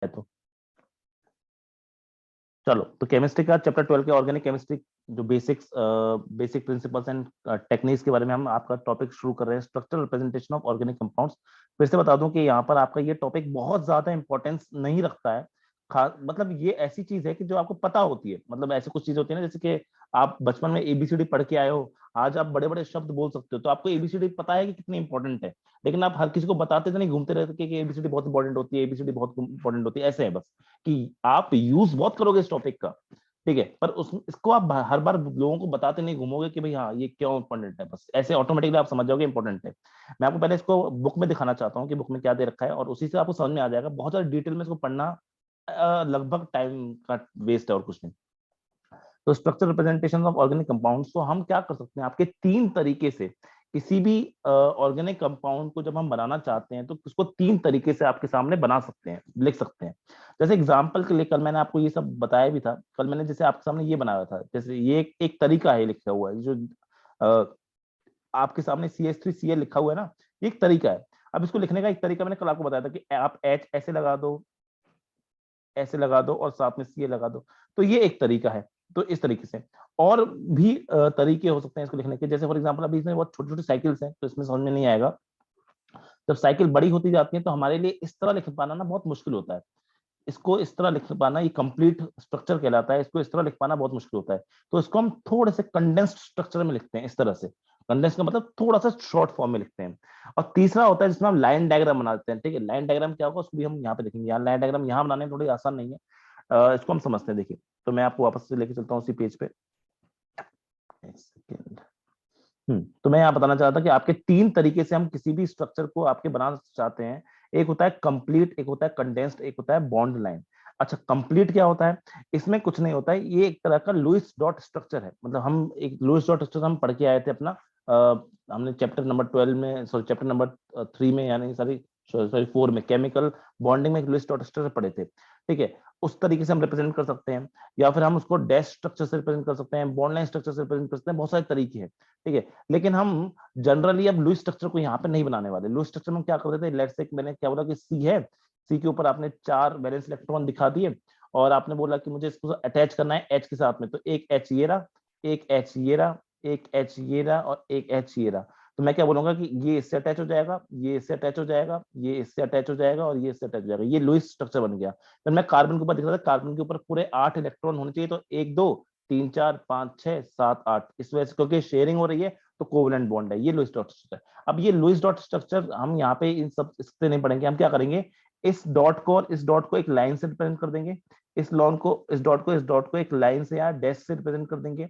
तो चलो, तो केमिस्ट्री का चैप्टर 12 के ऑर्गेनिक केमिस्ट्री जो बेसिक प्रिंसिपल्स एंड टेक्निक्स के बारे में हम आपका टॉपिक शुरू कर रहे हैं, structural representation of organic compounds. फिर से बता दूं कि यहाँ पर आपका ये टॉपिक बहुत ज्यादा इंपॉर्टेंस नहीं रखता है। मतलब ये ऐसी चीज है कि जो आपको पता होती है, मतलब ऐसी कुछ चीजें होती है ना, जैसे कि आप बचपन में एबीसीडी पढ़ के आए हो, आज आप बड़े बड़े शब्द बोल सकते हो, तो आपको एबीसीडी पता है कि कितनी इंपॉर्टेंट है, लेकिन आप हर किसी को बताते तो नहीं, घूमते रहते कि एबीसीडी बहुत इंपॉर्टेंट होती है, एबीसीडी बहुत इंपॉर्टेंट होती है, ऐसे है बस कि आप यूज बहुत करोगे इस टॉपिक का, ठीक है, पर उस इसको आप हर बार लोगों को बताते नहीं घूमोगे कि भाई हाँ ये क्यों इंपॉर्टेंट है, बस ऐसे ऑटोमेटिकली आप समझ जाओगे इंपॉर्टेंट है। मैं आपको पहले इसको बुक में दिखाना चाहता हूँ कि बुक में क्या दे रखा है, और उसी से आपको समझ में आ जाएगा। बहुत सारे डिटेल में इसको पढ़ना लगभग टाइम का वेस्ट है और कुछ नहीं। तो structure representation of organic compounds, तो हम क्या कर सकते हैं आपके तीन तरीके से, किसी भी ऑर्गेनिक कंपाउंड को जब हम बनाना चाहते हैं तो उसको तीन तरीके से आपके सामने बना सकते हैं, लिख सकते हैं। जैसे एग्जांपल के लिए कल मैंने आपको ये सब बताया भी था, कल मैंने जैसे आपके सामने ये बनाया था, जैसे ये एक तरीका है लिखा हुआ है, जो आपके सामने CH3Cl लिखा हुआ है ना, ये एक तरीका है। अब इसको लिखने का एक तरीका मैंने कल आपको बताया था कि आप H ऐसे लगा दो, ऐसे लगा दो और साथ में Ca लगा दो, तो ये एक तरीका है। तो इस तरीके से और भी तरीके हो सकते हैं इसको लिखने के। जैसे फॉर एग्जांपल अभी इसमें बहुत छोटी छोटी साइकिल्स हैं, तो इसमें समझ में नहीं आएगा। जब साइकिल बड़ी होती जाती है तो हमारे लिए इस तरह लिख पाना ना बहुत मुश्किल होता है। इसको इस तरह लिख पाना ये कंप्लीट स्ट्रक्चर कहलाता है, इसको इस तरह लिख पाना बहुत मुश्किल होता है। तो इसको हम थोड़े से कंडेंस्ड स्ट्रक्चर में लिखते हैं, इस तरह से। कंडेंस का मतलब थोड़ा सा शॉर्ट फॉर्म में लिखते हैं। और तीसरा होता है जिसमें हम लाइन डायग्राम बनाते हैं, ठीक है। लाइन डायग्राम क्या होगा उसको भी हम यहाँ पे देखेंगे। यहाँ लाइन डायग्राम यहाँ बनाने में थोड़ी आसान नहीं है, इसको हम समझते हैं। देखिए, तो मैं आपको वापस से लेके चलता हूँ उसी पेज पे, एक सेकेंड। तो मैं यहाँ बताना चाहता कि आपके तीन तरीके से हम किसी भी स्ट्रक्चर को आपके बनाना चाहते हैं। एक होता है कंप्लीट, एक होता है कंडेंस्ड, एक होता है बॉन्ड लाइन। अच्छा, कंप्लीट क्या होता है? इसमें कुछ नहीं होता है, ये एक तरह का लुईस डॉट स्ट्रक्चर है। मतलब हम एक लुईस डॉट स्ट्रक्चर हम पढ़ के आए थे अपना, हमने चैप्टर नंबर 12 में, सॉरी चैप्टर नंबर 3 में, यानी सॉरी सॉरी 4 में केमिकल बॉन्डिंग में एक लुईस डॉट स्ट्रक्चर पढ़े थे, ठीक है। उस तरीके से हम रिप्रेजेंट कर सकते हैं, या फिर हम उसको डैश स्ट्रक्चर से रिप्रेजेंट कर सकते हैं, बॉन्ड लाइन स्ट्रक्चर से रिप्रेजेंट कर सकते हैं। बहुत सारे तरीके हैं, ठीक है। लेकिन हम जनरली अब लुईस स्ट्रक्चर को यहाँ पे नहीं बनाने वाले। लुईस स्ट्रक्चर में क्या करते थे, लेट्स से मैंने क्या बोला कि सी है, सी के ऊपर आपने 4 वैलेंस इलेक्ट्रॉन दिखा दिए, और आपने बोला कि मुझे इसको अटैच करना है एच के साथ में, तो एक एच ये रहा, एक एच ये रहा, एक एच ये रहा, और एक एच ये रहा। तो मैं क्या बोलूंगा कि ये इससे अटैच हो जाएगा, ये इससे अटैच हो जाएगा, ये इससे अटैच हो जाएगा, और ये इससे अटैच हो जाएगा। ये लुईस स्ट्रक्चर बन गया। फिर मैं कार्बन के ऊपर दिख रहा था, कार्बन के ऊपर पूरे 8 इलेक्ट्रॉन होने चाहिए, तो 1 2 3 4 5 6 7 8, इस वजह से क्योंकि शेयरिंग हो रही है तो कोवेलेंट बॉन्ड है। ये लुईस डॉट स्ट्रक्चर है। अब ये लुईस डॉट स्ट्रक्चर हम यहाँ पे इन सब इससे नहीं पढ़ेंगे। हम क्या करेंगे, इस डॉट को और इस डॉट को एक लाइन से रिप्रेजेंट कर देंगे, इस लॉन को, इस डॉट को एक लाइन से या डैश से रिप्रेजेंट कर देंगे,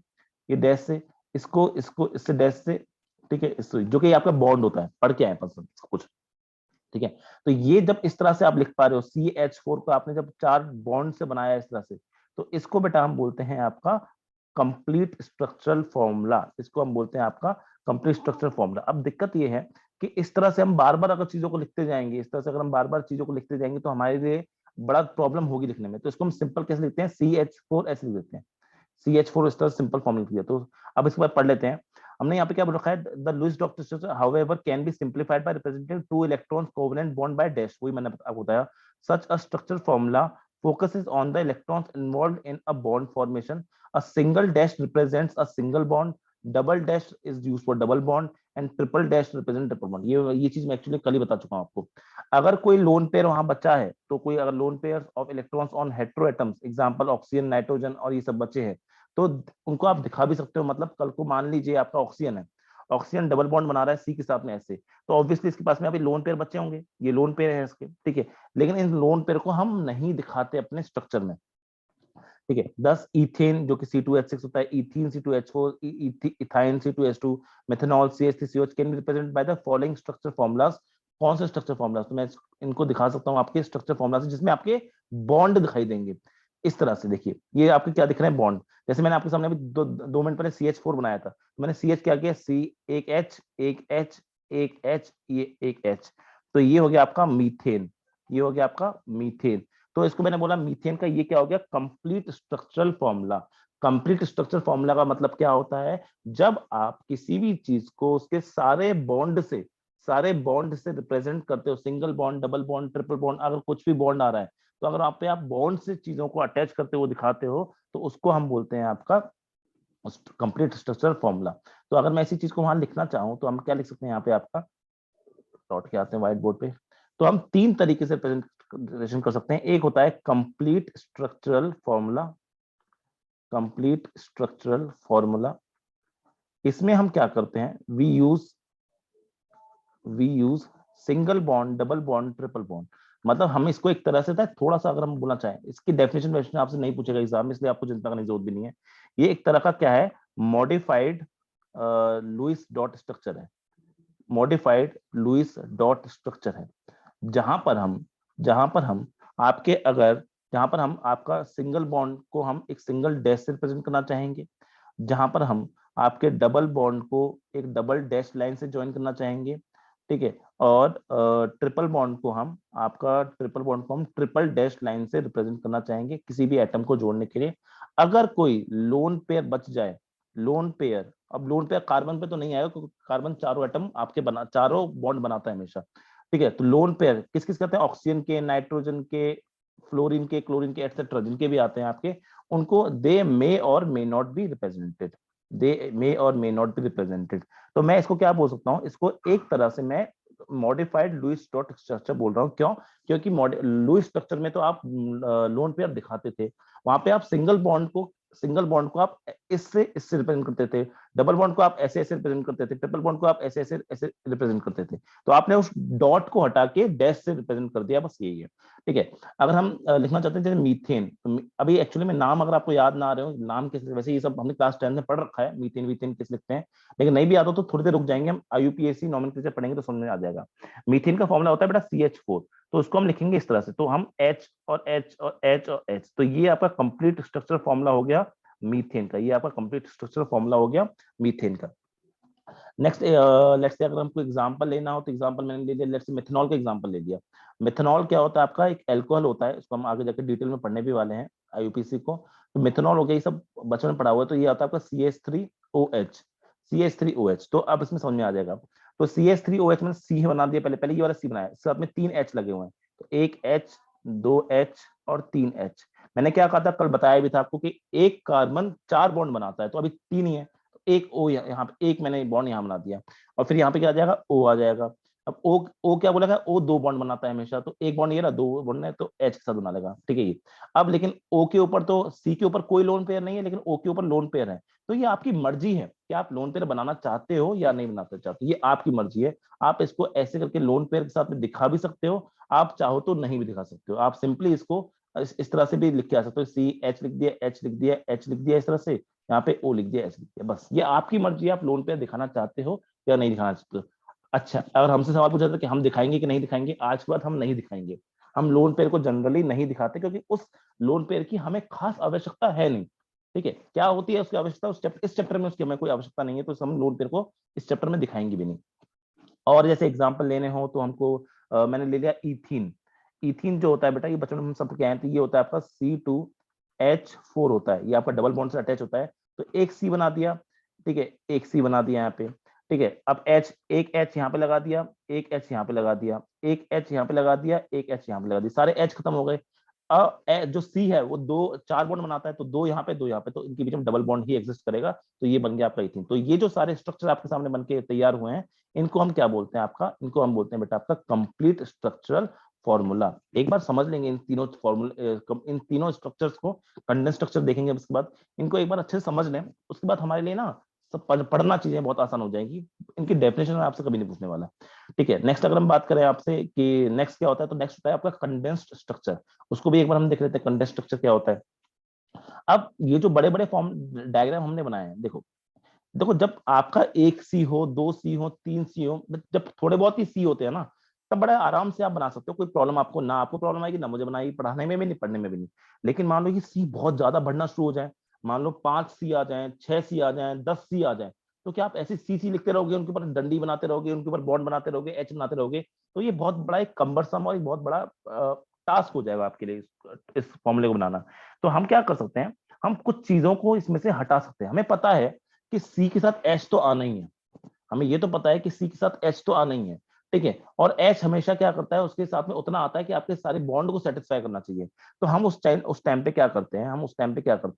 ये डैश से, इसको इसको इससे डैश से, ठीक है, इससे, जो कि आपका बॉन्ड होता है, पढ़ के आए पसंद कुछ, ठीक है। तो ये जब इस तरह से आप लिख पा रहे हो, CH4 को आपने जब 4 बॉन्ड से बनाया इस तरह से, तो इसको बेटा हम बोलते हैं आपका कंप्लीट स्ट्रक्चरल फॉर्मूला। इसको हम बोलते हैं आपका कंप्लीट स्ट्रक्चरल फॉर्मूला। अब दिक्कत ये है कि इस तरह से हम बार बार अगर चीजों को लिखते जाएंगे, इस तरह से अगर हम बार बार चीजों को लिखते जाएंगे तो हमारे लिए बड़ा प्रॉब्लम होगी लिखने में। तो इसको हम सिंपल कैसे लिखते हैं, CH4 ऐसे लिख देते हैं। CH4 इस तरह सिंपल फॉर्म लिख दिया। तो अब इसके बाद पढ़ लेते हैं। हमने यहाँ पे क्या बोल रखा है, the Lewis dot structure however can be simplified by representing 2 electrons covalent bond by dash. वही मैंने आपको बताया। Such a structure formula focuses on the electrons involved in a bond formation. A single dash represents a single bond, double dash is used for double bond, and triple dash represent triple bond. ये चीज मैं actually कल ही बता चुका हूँ आपको। अगर कोई लोन पेयर वहां बचा है, तो कोई अगर lone pair of electrons on hetero atoms, example oxygen, nitrogen और ये सब बचे हैं, तो उनको आप दिखा भी सकते हो। मतलब कल को मान लीजिए आपका ऑक्सीजन है, ऑक्सीजन डबल बॉन्ड बना रहा है सी के साथ में ऐसे, तो ऑब्वियसली इसके पास में अभी लोन पेयर बचे होंगे, ये लोन पेयर है इसके, ठीक है। लेकिन इन लोन पेयर को हम नहीं दिखाते अपने स्ट्रक्चर में, ठीक है। 10 इथेन जो कि C2H6 होता है, ethene C2H4, ethyne C2H2, methanol CH3COH can be represented by the following structure formulas. कौन से स्ट्रक्चर फॉर्मूलाज, तो मैं इनको दिखा सकता हूँ आपके स्ट्रक्चर फॉर्मूलाज जिसमें आपके बॉन्ड दिखाई देंगे। इस तरह से देखिए, ये आपके क्या दिख रहे हैं, बॉन्ड। जैसे मैंने आपके सामने अभी 2 मिनट पहले CH4 बनाया था, तो मैंने CH क्या किया, C, एक H, एक H, एक H, ये एक H, तो ये हो गया आपका मीथेन, ये हो गया आपका मीथेन। तो इसको मैंने बोला मीथेन का ये क्या हो गया, complete structural formula. Complete structural formula का मतलब क्या होता है, जब आप किसी भी चीज को उसके सारे बॉन्ड से रिप्रेजेंट करते हो, single bond, double bond, triple bond, अगर कुछ भी बॉन्ड आ रहा है तो अगर आप पे आप बॉन्ड से चीजों को अटैच करते हुए दिखाते हो तो उसको हम बोलते हैं आपका कंप्लीट स्ट्रक्चरल फॉर्मूला। तो अगर मैं इसी चीज को वहां लिखना चाहूँ तो हम क्या लिख सकते हैं यहाँ पे आपका, डॉट के आते हैं व्हाइट बोर्ड पे। तो हम तीन तरीके से प्रेजेंटेशन कर सकते हैं। एक होता है complete structural formula, complete structural formula. इसमें हम क्या करते हैं, we use single bond, double bond, triple bond. मतलब हम इसको एक तरह से था, थोड़ा सा अगर हम बोलना चाहें, इसकी डेफिनेशन वेफिनेशन आपसे नहीं पूछेगा एग्जाम में, इसलिए आपको चिंता करने की जरूरत भी नहीं है। ये एक तरह का क्या है, मॉडिफाइड लुइस डॉट स्ट्रक्चर है, मॉडिफाइड लुइस डॉट स्ट्रक्चर है। जहां पर हम जहां पर हम आपके अगर जहां पर हम आपका सिंगल बॉन्ड को हम एक सिंगल डैश से रिप्रेजेंट करना चाहेंगे, जहां पर हम आपके डबल बॉन्ड को एक डबल डैश लाइन से ज्वाइन करना चाहेंगे, ठीक है, और ट्रिपल बॉन्ड को हम ट्रिपल डैश लाइन से रिप्रेजेंट करना चाहेंगे किसी भी एटम को जोड़ने के लिए। अगर कोई लोन पेयर बच जाए, लोन पेयर, अब लोन पेयर कार्बन पे तो नहीं आएगा क्योंकि कार्बन चारों एटम आपके चारों बॉन्ड बनाता है हमेशा, ठीक है। तो लोन पेयर किस किस करते हैं, ऑक्सीजन के, नाइट्रोजन के, फ्लोरीन के, क्लोरीन के, एटसेट्रा, जिनके भी आते हैं आपके, उनको दे मे और मे नॉट बी रिप्रेजेंटेड, दे मे और मे नॉट बी रिप्रेजेंटेड। तो मैं इसको क्या बोल सकता हूँ, इसको एक तरह से मैं मॉडिफाइड लुईस डॉट स्ट्रक्चर बोल रहा हूँ। क्यों? क्योंकि लुईस स्ट्रक्चर में तो आप लोन पेयर दिखाते थे, वहां पे आप सिंगल बॉन्ड को आप इससे रिप्रेजेंट करते थे, डबल बॉन्ड को आप ऐसे ऐसे रिप्रेजेंट करते थे, ट्रिपल बॉन्ड को आप ऐसे ऐसे ऐसे रिप्रेजेंट करते थे। तो आपने उस डॉट को हटा के डैश से रिप्रेजेंट कर दिया, बस यही है, ठीक है। अगर हम लिखना चाहते हैं जैसे मीथेन, तो अभी एक्चुअली में नाम अगर आपको याद ना आ रहे हो, नाम कैसे, वैसे ये सब हमने क्लास 10 में पढ़ रखा है, मीथेन वीथेन किस लिखते हैं, लेकिन नहीं भी आता तो थोड़ी देर रुक जाएंगे, हम IUPAC नॉमेनक्लेचर पढ़ेंगे तो समझ में आ जाएगा। मीथेन का फॉर्मूला होता है बेटा CH4, तो उसको हम लिखेंगे इस तरह से, तो हम H और H और H और H, तो ये आपका कंप्लीट स्ट्रक्चर फॉर्मूला हो गया मीथेन का, ये आपका कंप्लीट स्ट्रक्चर फॉर्मूला हो गया मीथेन का। नेक्स्ट लेट्स से अगर हमको एग्जांपल लेना हो तो एग्जांपल मैंने ले लिया, लेट्स से मेथनॉल का एग्जांपल ले लिया। मेथनॉल क्या होता है आपका, एक अल्कोहल होता है, इसको हम आगे जाकर डिटेल में पढ़ने भी वाले हैं IUPAC को। तो मेथनॉल हो गया, ये सब बचपन में पढ़ा हुआ है। तो ये आता है आपका CH3OH, CH3OH। तो अब इसमें समझ में आ जाएगा। तो CH3OH मैंने C बना दिया, पहले पहले ये वाला C बनाया, इसके साथ में 3 H लगे हुए हैं, तो 1 H 2 H और 3 H। मैंने क्या कहा था, कल बताया भी था आपको कि एक कार्बन 4 बॉन्ड बनाता है, तो अभी 3 ही है, एक O यहाँ पे, एक मैंने बॉन्ड यहाँ बना दिया, और फिर यहाँ पे क्या आ जाएगा, O आ जाएगा। अब O क्या बोलेगा, O 2 बॉन्ड बनाता है हमेशा, तो एक बॉन्ड ये रहा, 2 बॉन्ड है, तो H के साथ बना लेगा, ठीक है ये। अब लेकिन O के ऊपर, तो C के ऊपर कोई लोन पेयर नहीं है, लेकिन O के ऊपर लोन पेयर है। तो ये आपकी मर्जी है कि आप लोन पेयर बनाना चाहते हो या नहीं बनाना चाहते, ये आपकी मर्जी है। आप इसको ऐसे करके लोन पेयर के साथ में दिखा भी सकते हो, आप चाहो तो नहीं भी दिखा सकते हो। आप सिंपली इसको इस तरह से भी लिख के आ सकते हो, CH लिख दिया, H लिख दिया, H लिख दिया, इस तरह से यहाँ पे O लिख दिया, H लिख दिया, बस ये आपकी मर्जी है, आप लोन पेयर दिखाना चाहते हो या नहीं दिखाना चाहते हो। अच्छा, अगर हमसे सवाल पूछा था कि हम दिखाएंगे कि नहीं दिखाएंगे, आज के बाद हम नहीं दिखाएंगे। हम लोन पेयर को जनरली नहीं दिखाते क्योंकि उस लोन पेयर की हमें खास आवश्यकता है नहीं, ठीक है। क्या होती है उसकी आवश्यकता, इस चैप्टर में उसकी हमें कोई आवश्यकता नहीं है, तो हम लोन पेयर को इस चैप्टर में दिखाएंगे भी नहीं। और जैसे एग्जाम्पल लेने हो तो हमको मैंने ले लिया इथीन। इथीन जो होता है बेटा, ये बचपन में हम सब क्या है, तो ये होता है आपका C2H4 होता है, ये आपका डबल बॉन्ड से अटैच होता है, तो एक C बना दिया, ठीक है, एक C बना दिया यहाँ पे, ठीक है। अब H, एक H यहाँ पे लगा दिया, एक H यहाँ पे लगा दिया, एक H यहाँ पे लगा दिया, एक H यहाँ पे लगा दिया, सारे H खत्म हो गए। अब जो C है वो 4 बॉन्ड बनाता है, तो 2 यहाँ पे 2 यहाँ पे, तो इनके बीच में डबल बॉन्ड ही एग्जिस्ट करेगा, तो ये बन गया आपका इथीन। तो ये जो सारे स्ट्रक्चर आपके सामने बन के तैयार हुए हैं, इनको हम क्या बोलते हैं आपका, इनको हम बोलते हैं बेटा आपका कंप्लीट स्ट्रक्चरल फॉर्मूला। एक बार समझ लेंगे इन तीनों फॉर्मूले, इन तीनों स्ट्रक्चर्स को, कंडेंस स्ट्रक्चर देखेंगे, उसके बाद इनको एक बार अच्छे से समझ लें, उसके बाद हमारे लिए ना सब पढ़ना चीजें बहुत आसान हो जाएगी। इनकी डेफिनेशन आपसे कभी नहीं पूछने वाला, ठीक है। नेक्स्ट अगर हम बात करें आपसे कि नेक्स्ट क्या होता है, तो नेक्स्ट होता है आपका कंडेंस्ड स्ट्रक्चर। उसको भी एक बार हम देख लेते हैं, कंडेंस्ड स्ट्रक्चर क्या होता है। अब ये जो बड़े बड़े फॉर्म डायग्राम हमने बनाए हैं, देखो देखो, जब आपका एक C हो, 2 C हो, 3 C हो, जब थोड़े बहुत ही C होते हैं ना, तब बड़ा आराम से आप बना सकते हो, कोई प्रॉब्लम आपको ना, आपको प्रॉब्लम आएगी ना मुझे बनाएगी, पढ़ाने में भी नहीं, पढ़ने में भी नहीं। लेकिन मान लो कि C बहुत ज्यादा बढ़ना शुरू हो जाए, मान लो 5 C आ जाए, 6 C आ जाए, 10 C आ जाए, तो क्या आप ऐसे C लिखते रहोगे, उनके ऊपर डंडी बनाते रहोगे, उनके ऊपर बॉन्ड बनाते रहोगे, H बनाते रहोगे, तो ये बहुत बड़ा एक कम्बरसम और एक बहुत बड़ा टास्क हो जाएगा आपके लिए इस फॉर्मूले को बनाना। तो हम क्या कर सकते हैं, हम कुछ चीजों को इसमें से हटा सकते हैं। हमें पता है कि C के साथ H तो आना ही है, हमें ये तो पता है कि C के साथ H तो आना ही है, ठीक है। और H हमेशा क्या करता है, उसके साथ में उतना आता है कि आपके सारे बॉन्ड को सेटिस्फाई करना चाहिए। तो हम उस टाइम पे क्या करते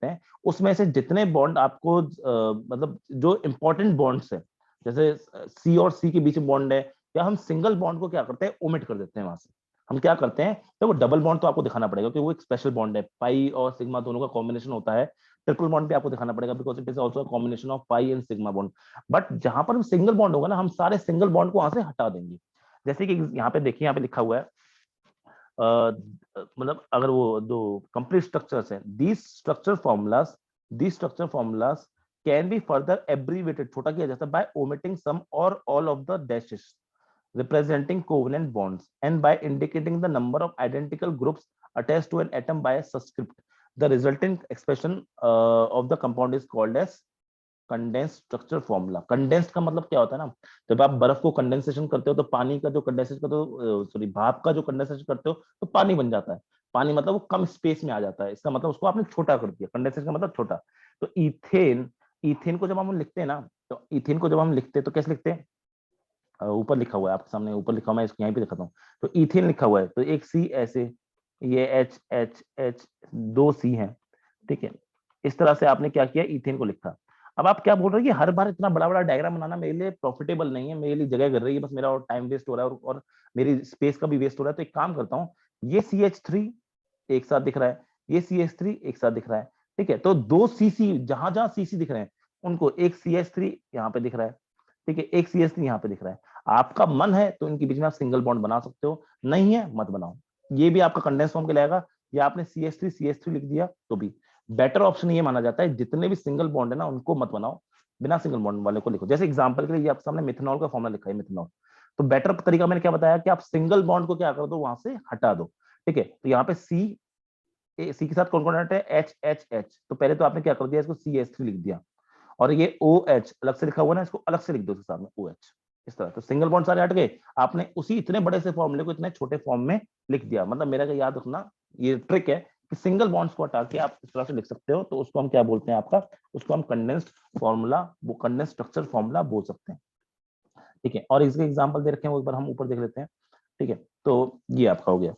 हैं, उसमें से जितने बॉन्ड आपको मतलब जो इंपॉर्टेंट बॉन्ड्स है, जैसे C और C के बीच में बॉन्ड है, या हम सिंगल बॉन्ड को क्या करते हैं, ओमिट कर देते हैं वहां से। हम क्या करते हैं, तो वो डबल बॉन्ड तो आपको दिखाना पड़ेगा क्योंकि वो एक स्पेशल बॉन्ड है, पाई और सिग्मा दोनों का कॉम्बिनेशन होता है। ट्रिपल बॉन्ड भी आपको दिखाना पड़ेगा because it is also combination of pi and sigma bond. But जहां पर सिंगल बॉन्ड होगा ना, हम सारे सिंगल बॉन्ड को वहां से हटा देंगे। जैसे कि यहाँ पे देखिए, यहाँ पे लिखा हुआ है मतलब अगर वो दो कंप्लीट स्ट्रक्चर्स हैं, these structure formulas can be further abbreviated, छोटा किया जाता है बाय ओमिटिंग सम और all of the dashes representing covalent bonds and by indicating the number of identical groups attached to an atom by a subscript. The resulting expression of the compound is called as condense structure formula. Condense का मतलब क्या होता है ना, जब आप बर्फ को कंडेंसेशन करते हो तो पानी का जो कंडेंसेशन करते हो, सॉरी भाप का जो कंडेंसेशन करते हो तो पानी बन जाता है। पानी मतलब वो कम स्पेस में आ जाता है, इसका मतलब उसको आपने छोटा कर दिया, कंडेंसेशन का मतलब छोटा। तो इथेन, इथेन को जब हम लिखते हैं ना, तो इथेन को जब हम लिखते हैं तो कैसे लिखते हैं, ऊपर लिखा हुआ है आपके सामने, ऊपर लिखा हुआ है, मैं यहीं पे दिखाता हूँ। तो इथेन लिखा हुआ है तो एक सी ऐसे, ये एच एच एच, दो सी है, ठीक है। इस तरह से आपने क्या किया, इथेन को लिखा। अब आप क्या बोल रहे हैं कि हर बार इतना बड़ा बड़ा डायग्राम बनाना मेरे लिए प्रॉफिटेबल नहीं है, मेरे लिए जगह कर रही है बस, मेरा और टाइम वेस्ट हो रहा है और मेरी स्पेस का भी वेस्ट हो रहा है। तो एक काम करता हूँ, ये CH3 एक साथ दिख रहा है, ये CH3 एक साथ दिख रहा है, ठीक है। तो दो CC, जहां जहां CC दिख रहे हैं उनको, एक CH3 यहाँ पे दिख रहा है, ठीक है, एक CH3 यहाँ पे दिख रहा है। आपका मन है तो इनके बीच में आप सिंगल बॉन्ड बना सकते हो, नहीं है मत बनाओ। ये भी आपका कंडेंस फॉर्म कहलाएगा, या आपने CH3 लिख दिया तो भी बेटर ऑप्शन ये माना जाता है, जितने भी सिंगल बॉन्ड है ना उनको मत बनाओ, बिना सिंगल बॉन्ड वाले को लिखो। जैसे एग्जांपल के लिए ये आपके सामने मिथेनॉल का फॉर्मूला लिखा है, मिथेनॉल। तो बेटर तरीका मैंने क्या बताया कि आप सिंगल बॉन्ड को क्या कर दो, वहां से हटा दो, ठीक है। तो यहाँ पे सी के साथ कौन कौन है, एच एच एच, तो पहले तो आपने क्या कर दिया, इसको CH3 लिख दिया, और ये OH अलग से लिखा हुआ ना, इसको अलग से लिख दो उसके साथ में OH, इस तरह। तो सिंगल बॉन्ड सारे हट गए, आपने उसी इतने बड़े से फॉर्मूले को इतने छोटे फॉर्म में लिख दिया। मतलब मेरा क्या याद रखना, ये ट्रिक है कि सिंगल बॉन्ड्स को हटा के आप इस तरह से लिख सकते हो, तो उसको हम क्या बोलते हैं आपका, उसको हम कंडेंस्ड फॉर्मूला, वो कंडेंस्ड स्ट्रक्चर फॉर्मूला बोल सकते हैं, ठीक है। और इसके एग्जांपल दे रखे हैं, वो एक बार हम ऊपर देख लेते हैं, ठीक है। तो ये आपका हो गया।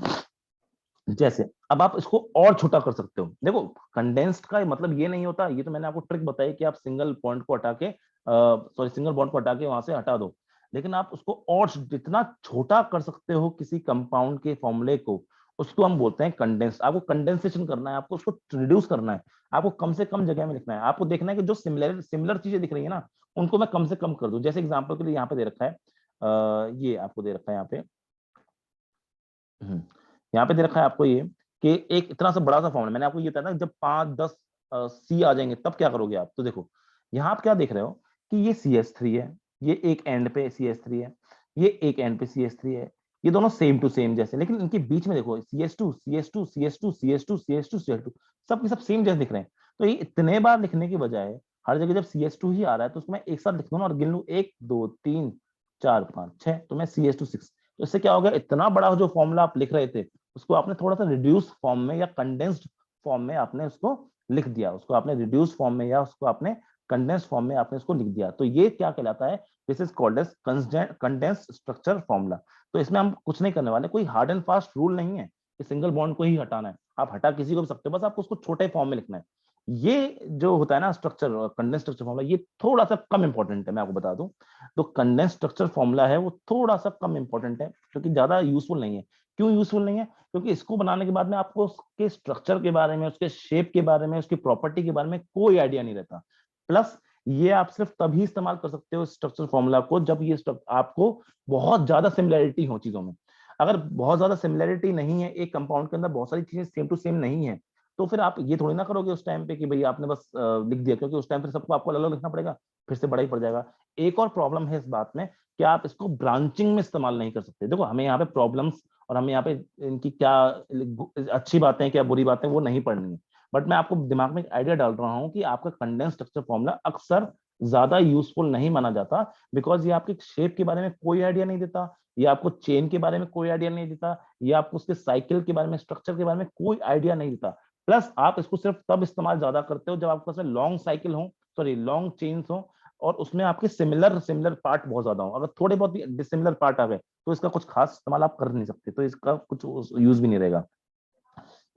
जैसे अब आप इसको और छोटा कर सकते हो, देखो कंडेंस्ड का मतलब ये नहीं होता, ये तो मैंने आपको ट्रिक बताई कि आप सिंगल पॉइंट को हटा के, सॉरी सिंगल बॉन्ड को हटा के वहां से हटा दो, लेकिन आप उसको और जितना छोटा कर सकते हो किसी कंपाउंड के फॉर्मूले को, उसको हम बोलते हैं कंडेंस। आपको कंडेंसेशन करना है, आपको उसको रिड्यूस करना है, आपको कम से कम जगह में लिखना है, आपको देखना है कि जो सिमिलर चीजें दिख रही है ना, उनको मैं कम से कम कर दूं। जैसे एग्जाम्पल के लिए यहाँ पे दे रखा है, ये आपको दे रखा है यहाँ पे, यहाँ पे दे रखा है आपको ये, कि एक इतना सा बड़ा सा फॉर्मूला, मैंने आपको ये बताया ना, जब 5-10 सी आ जाएंगे तब क्या करोगे आप। तो देखो यहाँ आप क्या देख रहे हो कि ये CH3 है, ये एक एंड पे CH3 है, ये एक एंड पे CH3 है, ये दोनों सेम टू सेम जैसे, लेकिन इनके बीच में देखो CH2 CH2 CH2 CH2 CH2 CH2, सब के सब सेम जैसे दिख रहे हैं। तो ये इतने बार लिखने के बजाय हर जगह जब CH2 ही आ रहा है तो उसको मैं एक साथ लिख दूं ना, और गिन लूं 1 2 3 4 5 6, तो मैं CH2 6। तो इससे क्या हो गया, इतना बड़ा जो फॉर्मूला आप लिख रहे थे उसको आपने थोड़ा सा रिड्यूस फॉर्म में या कंडेंस्ड फॉर्म में आपने उसको लिख दिया, उसको आपने रिड्यूस फॉर्म में या उसको आपने कंडेंस्ड फॉर्म में आपने उसको लिख दिया। तो ये क्या कहलाता है, this is called as condensed structure formula. तो इसमें हम कुछ नहीं करने वाले, कोई हार्ड एंड फास्ट रूल नहीं है कि सिंगल बॉन्ड को ही हटाना है, आप हटा किसी को भी सकते हो, बस आपको उसको छोटे फॉर्म में लिखना है। ये जो होता है ना स्ट्रक्चर, कंडेंस्ड स्ट्रक्चर फॉर्मूला, ये थोड़ा सा कम इंपॉर्टेंट है, मैं आपको बता दूं। तो कंडेंस्ड स्ट्रक्चर फॉर्मूला है वो थोड़ा सा कम इंपॉर्टेंट है, क्योंकि ज्यादा यूजफुल नहीं है। क्यों यूजफुल नहीं है, क्योंकि इसको बनाने के बाद में आपको उसके स्ट्रक्चर के बारे में, उसके शेप के बारे में, उसकी प्रॉपर्टी के बारे में कोई आइडिया नहीं रहता। प्लस ये आप सिर्फ तभी इस्तेमाल कर सकते हो स्ट्रक्चर फॉर्मूला को जब ये आपको बहुत ज्यादा सिमिलैरिटी हो चीजों में। अगर बहुत ज्यादा सिमिलैरिटी नहीं है, एक कंपाउंड के अंदर बहुत सारी चीजें सेम टू सेम नहीं है, तो फिर आप ये थोड़ी ना करोगे उस टाइम पे कि भाई आपने बस लिख दिया, क्योंकि उस टाइम पे सबको आपको अलग अलग लिखना पड़ेगा, फिर से बड़ा ही पड़ जाएगा। एक और प्रॉब्लम है इस बात में कि आप इसको ब्रांचिंग में इस्तेमाल नहीं कर सकते। देखो हमें यहाँ पे प्रॉब्लम्स और हमें यहाँ पे इनकी क्या अच्छी बातें क्या बुरी बातें वो नहीं पढ़नी है, बट मैं आपको दिमाग में एक आइडिया डाल रहा हूँ कि आपका कंडेंस स्ट्रक्चर फॉर्मूला अक्सर ज्यादा यूजफुल नहीं माना जाता, बिकॉज ये आपके शेप के बारे में कोई आइडिया नहीं देता, ये आपको चेन के बारे में कोई आइडिया नहीं देता, ये आपको उसके साइकिल के बारे में, स्ट्रक्चर के बारे में कोई आइडिया नहीं देता। प्लस आप इसको सिर्फ तब इस्तेमाल ज्यादा करते हो जब आपके पास लॉन्ग साइकिल हो, सॉरी लॉन्ग चेन्स हो, और उसमें आपके सिमिलर सिमिलर पार्ट बहुत ज्यादा हो। अगर थोड़े बहुत भी डिसिमिलर पार्ट आ गए तो इसका कुछ खास इस्तेमाल आप कर नहीं सकते, तो इसका कुछ यूज भी नहीं रहेगा।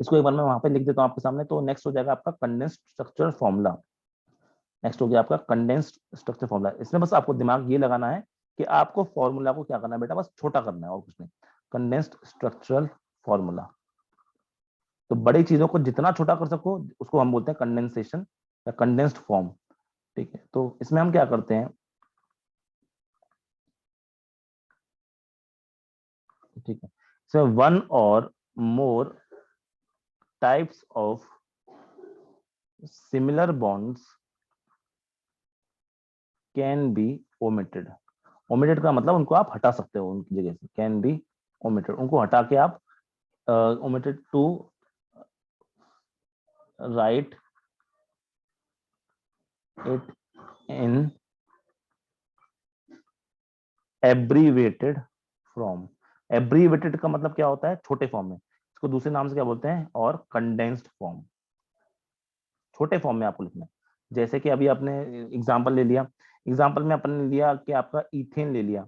इसको एक बार मैं वहां पे लिख देता हूँ आपके सामने। तो नेक्स्ट हो जाएगा आपका कंडेंस्ड स्ट्रक्चर फॉर्मूला। नेक्स्ट हो गया आपका कंडेंस्ड स्ट्रक्चर फॉर्मूला। इसमें बस आपको दिमाग ये लगाना है कि आपको फॉर्मूला को क्या करना है बेटा, बस छोटा करना है और कुछ नहीं। Condensed structural formula. तो बड़ी चीजों को जितना छोटा कर सको उसको हम बोलते हैं कंडेंसेशन या कंडेंस्ड फॉर्म। ठीक है, तो इसमें हम क्या करते हैं, ठीक है, इसमें वन और more types of similar bonds can be omitted. Omitted का मतलब उनको आप हटा सकते हो उनकी जगह से, कैन बी ओमिटेड, उनको हटा के आप omitted to write it in abbreviated form. Abbreviated का मतलब क्या होता है, छोटे फॉर्म में। इसको दूसरे नाम से क्या बोलते हैं, और कंडेंस्ड फॉर्म। छोटे फॉर्म में आपको लिखना है। जैसे कि अभी आपने एग्जांपल ले लिया, एग्जांपल में अपन लिया कि आपका इथेन ले लिया।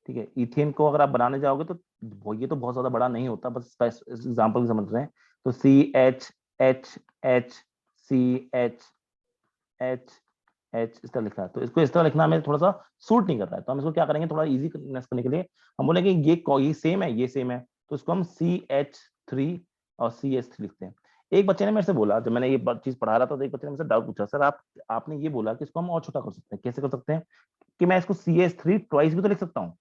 ठीक है, इथेन को अगर आप बनाने जाओगे तो ये तो बहुत ज्यादा बड़ा नहीं होता, बस एग्जांपल समझ रहे हैं। तो CH, इस तरह लिखा है, तो इसको इस तरह लिखना हमें थोड़ा सा सूट नहीं कर रहा है, तो हम इसको क्या करेंगे, थोड़ा इजी करने के लिए हम बोलेंगे ये सेम है, ये सेम है, तो इसको हम CH3 और CH3 लिखते हैं। एक बच्चे ने मेरे से बोला, जब मैंने ये चीज पढ़ा रहा था, तो एक बच्चे ने मुझसे डाउट पूछा, सर आपने ये बोला कि इसको हम और छोटा कर सकते हैं, कैसे कर सकते हैं, कि मैं इसको CH3 ट्वाइस भी तो लिख सकता हूँ,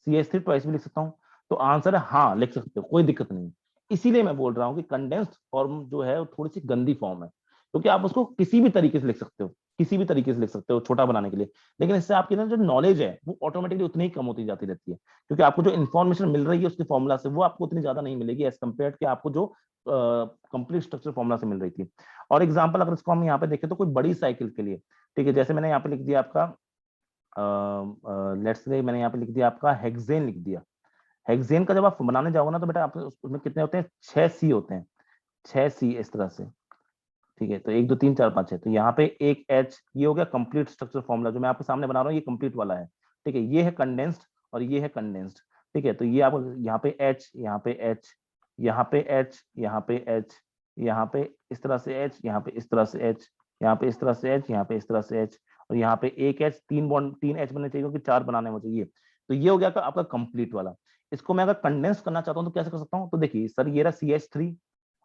CH3 ट्वाइस भी लिख सकता हूँ। तो आंसर है हाँ, लिख सकते हो, कोई दिक्कत नहीं। इसीलिए मैं बोल रहा हूँ कि कंडेंस्ड फॉर्म जो है वो थोड़ी सी गंदी फॉर्म है, क्योंकि आप उसको किसी भी तरीके से लिख सकते हो, किसी भी तरीके से लिख सकते हो छोटा बनाने के लिए, लेकिन इससे आपकी ना जो नॉलेज है वो ऑटोमेटिकली उतनी ही कम होती जाती रहती है, क्योंकि आपको जो इन्फॉर्मेशन मिल रही है उसके फॉर्मूला से वो आपको उतनी ज्यादा नहीं मिलेगी एज कम्पेयर कि आपको जो कंप्लीट स्ट्रक्चर फॉर्मूला से मिल रही थी। और एग्जाम्पल अगर इसको हम यहाँ पे देखें तो कोई बड़ी साइकिल के लिए, ठीक है, जैसे मैंने यहाँ पे लिख दिया आपका लेट्स से मैंने यहाँ पे लिख दिया आपका हेक्सेन लिख दिया। हेक्सेन का जब आप बनाने जाओगे ना तो बेटा आप उसमें कितने होते हैं, 6 C होते हैं, 6 C इस तरह से। ठीक है, तो 1 2 3 4 5 है, तो यहाँ पे एक H, ये हो गया कंप्लीट स्ट्रक्चर फॉर्मूला जो मैं आपके सामने बना रहा हूँ, ये कंप्लीट वाला है। ठीक है, ये है कंडेंस्ड और ये है कंडेंस्ड। ठीक है, तो ये आपको यहाँ पे H, यहाँ पे H, यहाँ पे H, यहाँ पे H, यहाँ पे इस तरह से H, यहाँ पे इस तरह से H, यहाँ पे इस तरह से H, यहाँ पे इस तरह से H, और यहाँ पे एक H, 3 H बनने चाहिए क्योंकि 4 बनाने में चाहिए। तो ये हो गया आपका कंप्लीट वाला। इसको मैं अगर कंडेंस करना चाहता हूँ तो कैसे कर सकता हूँ, तो देखिए सर ये रहा CH3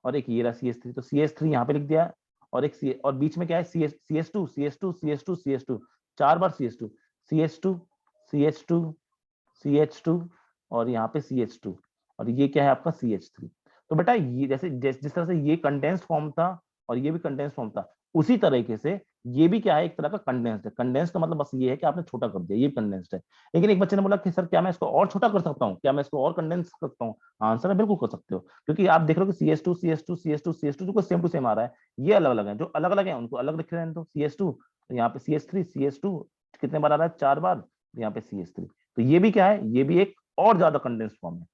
और एक ये रहा CH3, तो CH3 यहाँ पे लिख दिया, और एक सी और बीच में क्या है CH2 4 बार CH2 CH2 और यहाँ पे CH2, और ये क्या है आपका CH3। तो बेटा ये जैसे जिस तरह से ये कंडेंस्ड फॉर्म था और ये भी कंडेंस्ड फॉर्म था, उसी तरीके से ये भी क्या है, एक तरह का कंडेंस्ड है। कंडेंस्ड का मतलब बस ये है कि आपने छोटा कर दिया, ये कंडेंस्ड है। लेकिन एक बच्चे ने बोला कि सर क्या मैं इसको और छोटा कर सकता हूँ, क्या मैं इसको और कंडेंस कर सकता हूँ। आंसर है बिल्कुल कर सकते हो, क्योंकि आप देख रहे हो कि CH2 जो सेम टू सेम आ रहा है, ये अलग अलग है, जो अलग अलग है उनको अलग लिख रहे हैं। तो CH2, यहाँ पे CH3 कितने बार आ रहा है, 4 बार, यहाँ पे CH3। तो ये भी क्या है, ये भी एक और ज्यादा कंडेंस्ड फॉर्म है।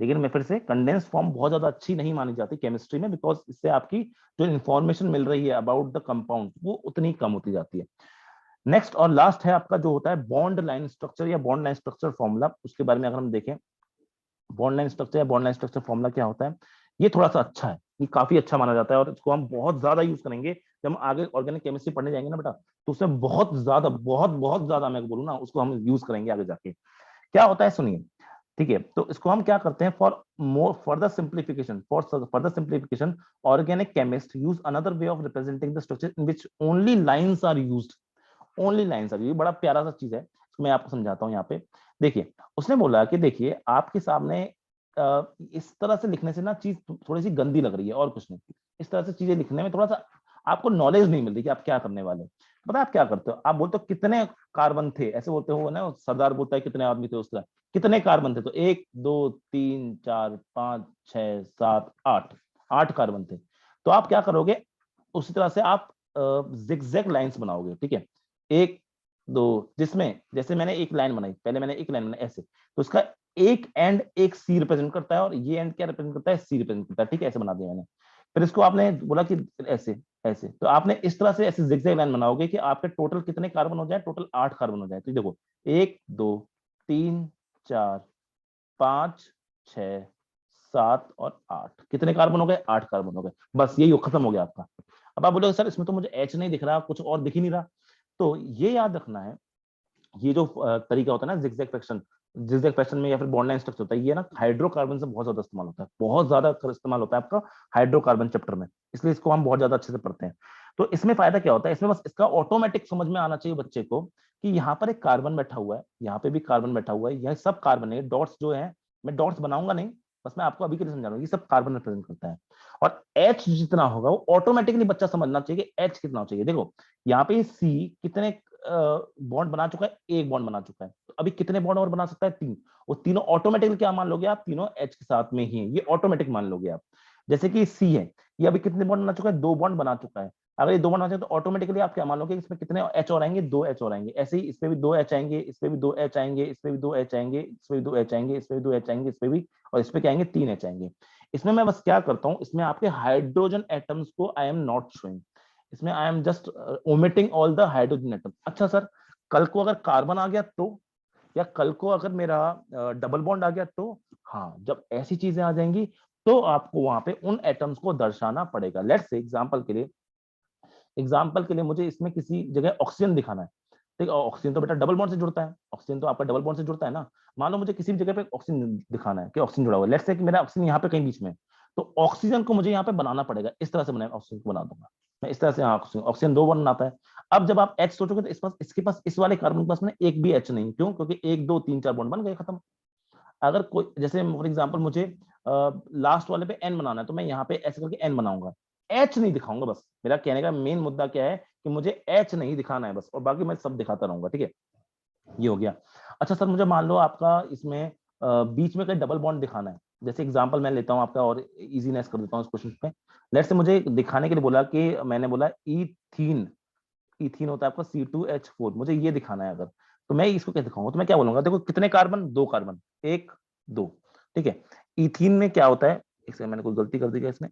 लेकिन मैं फिर से कंडेंस फॉर्म बहुत ज्यादा अच्छी नहीं मानी जाती केमिस्ट्री में, बिकॉज इससे आपकी जो इन्फॉर्मेशन मिल रही है अबाउट द कंपाउंड वो उतनी कम होती जाती है। नेक्स्ट और लास्ट है आपका जो होता है बॉन्ड लाइन स्ट्रक्चर या बॉन्ड लाइन स्ट्रक्चर फॉर्मूला। उसके बारे में अगर हम देखें, बॉन्ड लाइन स्ट्रक्चर या बॉन्ड लाइन स्ट्रक्चर फॉर्मूला क्या होता है, ये थोड़ा सा अच्छा है, ये काफी अच्छा माना जाता है, और इसको हम बहुत ज्यादा यूज करेंगे जब हम आगे ऑर्गेनिक केमिस्ट्री पढ़ने जाएंगे ना बेटा, तो उसमें बहुत ज्यादा बहुत ज्यादा मैं बोलूँ ना उसको हम यूज करेंगे आगे जाके। क्या होता है सुनिए, ठीक है, तो इसको हम क्या करते हैं, for further simplification organic chemist use another way of representing the structure in which only lines are used. Only lines are, ये बड़ा प्यारा सा चीज है, इसको मैं आपको समझाता हूँ यहाँ पे। देखिए उसने बोला कि देखिए आपके सामने इस तरह से लिखने से ना चीज थोड़ी सी गंदी लग रही है और कुछ नहीं, इस तरह से चीजें लिखने में थोड़ा सा आपको नॉलेज नहीं मिल रही कि आप क्या करने वाले हो। पता है आप क्या करते हो, आप बोलते हो कितने कार्बन थे, ऐसे बोलते हो ना, सरदार बोलता है कितने आदमी थे उस तरह, कितने कार्बन थे, तो 1 2 3 4 5 6 7 8, 8 कार्बन थे। तो आप क्या करोगे, उसी तरह से आप जिगजैग लाइंस बनाओगे, ठीक है, 1 2, जिसमें जैसे मैंने एक लाइन बनाई, पहले मैंने एक लाइन बनाई ऐसे, तो उसका एक एंड एक सी रिप्रेजेंट करता है और ये एंड क्या रिप्रेजेंट करता है, सी रिप्रेजेंट करता है, ठीक है, ऐसे बना दिया मैंने। फिर इसको आपने बोला कि ऐसे, ऐसे। तो आपने इस तरह से ऐसे जिगजैग लाइन बनाओगे कि आपके टोटल कितने कार्बन हो जाए, टोटल 8 कार्बन हो जाए। तो देखो 1 2 3 4 5 6 7 और 8, कितने कार्बन हो गए, 8 कार्बन हो गए। बस यही खत्म हो गया आपका। अब आप बोलोगे सर इसमें तो मुझे एच नहीं दिख रहा, कुछ और दिख ही नहीं रहा। तो ये याद रखना है, ये जो तरीका होता है ना जिगजैग फ्रैक्शन, जिगजैग फ्रैक्शन में या फिर बॉन्ड लाइन स्ट्रक्चर होता है, ये ना हाइड्रोकार्बन से बहुत ज्यादा इस्तेमाल होता है, बहुत ज्यादा इस्तेमाल होता है आपका हाइड्रोकार्बन चैप्टर में, इसलिए इसको हम बहुत ज्यादा अच्छे से पढ़ते हैं। तो इसमें फायदा क्या होता है, इसमें बस इसका ऑटोमेटिक समझ में आना चाहिए बच्चे को कि यहाँ पर एक कार्बन बैठा हुआ है, यहाँ पे भी कार्बन बैठा हुआ है, यह सब कार्बन है, डॉट्स जो है, मैं डॉट्स बनाऊंगा नहीं, बस मैं आपको अभी के लिए समझा रहा हूँ, ये सब कार्बन रिप्रेजेंट करता है। और एच जितना होगा वो ऑटोमेटिकली बच्चा समझना चाहिए कि एच कितना चाहिए। देखो यहाँ पे सी कितने बॉन्ड बना चुका है, एक बॉन्ड बना चुका है, तो अभी कितने बॉन्ड और बना सकता है, 3। वो तीनों ऑटोमेटिकली क्या मान लोगे आप, तीनों एच के साथ में ही है, ये ऑटोमेटिक मान लोगे आप। जैसे कि सी है, ये अभी कितने बॉन्ड बना चुका है, 2 बॉन्ड बना चुका है। अगर ये 2 बॉन्ड बना चुका है तो ऑटोमेटिकली आप क्या मान लोगे, इसमें कितने एच और आएंगे, 2 एच और आएंगे। ऐसे ही इस पे भी 2 एच आएंगे, इस पे भी 2 एच आएंगे, इस पे भी 2 एच आएंगे, इस पे भी 2 एच आएंगे, इस पे भी 2 एच आएंगे, इस पे भी, और इस पे क्या आएंगे, 3 एच आएंगे। इसमें मैं बस क्या करता हूँ, इसमें आपके हाइड्रोजन एटम्स को आई एम नॉट शोइंग, इसमें I am just omitting all the hydrogen atom. अच्छा सर, कल को अगर कार्बन आ गया तो, या कल को अगर मेरा डबल बॉन्ड आ गया तो, हाँ जब ऐसी चीजें आ जाएंगी तो आपको वहां पे उन एटम्स को दर्शाना पड़ेगा। लेट्स से एग्जाम्पल के लिए मुझे इसमें किसी जगह ऑक्सीजन दिखाना है, ठीक है, ऑक्सीजन तो बेटा डबल बॉन्ड से जुड़ता है, ऑक्सीजन तो आपका डबल बॉन्ड से जुड़ता है ना। मान लो मुझे किसी भी जगह पे ऑक्सीजन दिखाना है कि ऑक्सीजन जुड़ा हुआ है, लेट्स से कि मेरा ऑक्सीजन यहाँ पे कहीं बीच में है, तो ऑक्सीजन को मुझे यहाँ पे बनाना पड़ेगा, इस तरह से बनाएगा, ऑक्सीजन को बना दूंगा मैं इस तरह से। हाँ ऑक्सीजन 2 बॉन्ड बनाता है। अब जब आप एच सोचोगे तो इसके पास इस वाले कार्बन के पास में एक भी एच नहीं, क्यों, क्योंकि 1 2 3 4 बॉन्ड बन गए, खत्म। अगर कोई जैसे फॉर एग्जांपल मुझे लास्ट वाले पे एन बनाना है, तो मैं यहाँ पे ऐसे करके एन बनाऊंगा, एच नहीं दिखाऊंगा। बस मेरा कहने का मेन मुद्दा क्या है कि मुझे एच नहीं दिखाना है बस, और बाकी मैं सब दिखाता रहूंगा, ठीक है, ये हो गया। अच्छा सर मुझे मान लो आपका इसमें बीच में कहीं डबल बॉन्ड दिखाना है, जैसे एग्जांपल मैं लेता हूँ आपका और इजीनेस कर देता हूँ इस क्वेश्चन पे। लेट्स से मुझे दिखाने के लिए बोला कि मैंने बोला इथीन, इथीन होता है आपका C2H4, मुझे ये दिखाना है अगर, तो मैं इसको क्या दिखाऊंगा, तो मैं क्या बोलूंगा, देखो कितने कार्बन, 2 कार्बन, 1 2, ठीक है। इथीन में क्या होता है, एक सेकंड मैंने कोई गलती कर दी क्या इसमें,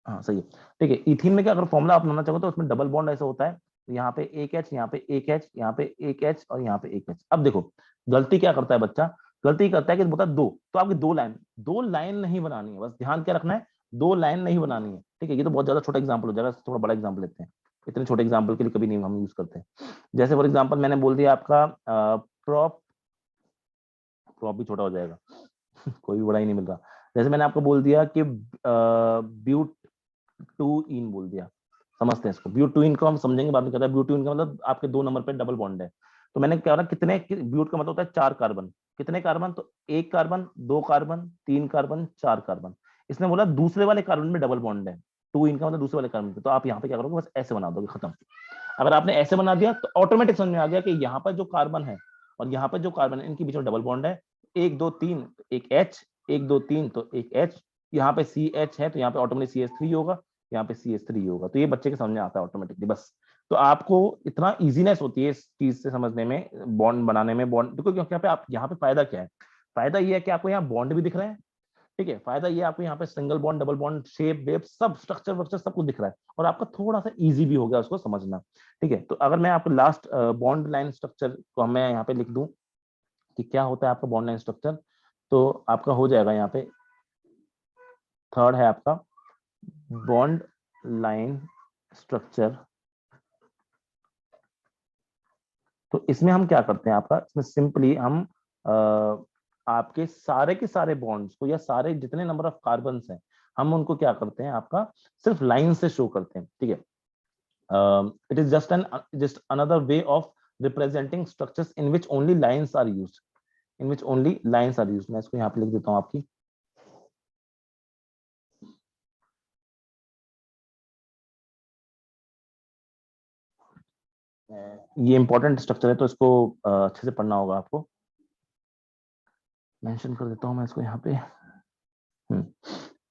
हाँ सही है, ठीक है। इथीन में क्या अगर फॉर्मूला आप बनाना चाहो तो उसमें डबल बॉन्ड ऐसा होता है, तो यहाँ पे एक एच, यहाँ पे एक एच, यहाँ पे एक एच और यहाँ पे एक एच। अब देखो गलती क्या करता है बच्चा, गलती करता है कि बोलता है 2, तो आपकी 2 लाइन नहीं बनानी है, बस ध्यान क्या रखना है, 2 लाइन नहीं बनानी है, ठीक है। ये तो बहुत ज्यादा छोटा एग्जाम्पल हो जाएगा, थोड़ा बड़ा एग्जाम्पल लेते हैं, इतने छोटे एग्जाम्पल के लिए कभी नहीं हम यूज करते हैं। जैसे फॉर एग्जाम्पल मैंने बोल दिया आपका प्रॉप, प्रॉप भी छोटा हो जाएगा कोई भी बड़ा ही नहीं मिल रहा। जैसे मैंने आपको बोल दिया कि ब्यूट टू इन बोल दिया, समझते हैं इसको, ब्यूटूइन को हम समझेंगे बाद में, कहता है ब्यूटूइन का मतलब आपके 2 नंबर पे डबल बॉन्ड है। तो मैंने क्या बोला, कितने, ब्यूट का मतलब होता है 4 कार्बन, कितने कार्बन, तो 1 कार्बन, 2 कार्बन, 3 कार्बन, 4 कार्बन। इसने बोला दूसरे वाले कार्बन में डबल बॉन्ड है, टू इन का मतलब दूसरे वाले कार्बन पे, तो आप यहाँ पे क्या करोगे, बस ऐसे बना दोगे, खत्म। अगर आपने ऐसे बना दिया तो ऑटोमेटिक समझ में आ गया कि यहाँ पर जो कार्बन है और यहाँ पर जो कार्बन है इनके बीच में डबल बॉन्ड है, 1 2 3 एक एच, 1 2 3 तो एक एच, यहाँ पे सी एच है तो यहाँ पे ऑटोमेटिक CH3 होगा, यहाँ पे CH3 होगा, तो ये बच्चे के समझ में आता है ऑटोमेटिकली बस। तो आपको इतना इजीनेस होती है इस चीज से समझने में, बॉन्ड बनाने में, बॉन्ड देखो, क्योंकि यहाँ पे आप, यहाँ पे फायदा क्या है, फायदा ये है कि आपको यहाँ बॉन्ड भी दिख रहे हैं, ठीक है, फायदा ये आपको यहाँ पे single bond, double bond, shape वेप सब स्ट्रक्चर वर्क्चर सब कुछ दिख रहा है, और आपका थोड़ा सा इजी भी हो गया उसको समझना, ठीक है। तो अगर मैं आपको लास्ट बॉन्ड लाइन स्ट्रक्चर को मैं यहाँ पे लिख दूं कि क्या होता है आपका बॉन्ड लाइन स्ट्रक्चर, तो आपका हो जाएगा यहाँ पे, थर्ड है आपका बॉन्ड लाइन स्ट्रक्चर। तो इसमें हम क्या करते हैं आपका, इसमें सिंपली हम आपके सारे के सारे बॉन्ड्स को या सारे जितने नंबर ऑफ कार्बन हैं हम उनको क्या करते हैं आपका सिर्फ लाइन से शो करते हैं, ठीक है। It is just another way of representing structures in which only lines are used, in which only lines are used. मैं इसको यहाँ पे लिख देता हूँ आपकी, ये इंपॉर्टेंट स्ट्रक्चर है तो इसको अच्छे से पढ़ना होगा आपको, मेंशन कर देता हूँ मैं इसको यहाँ पे।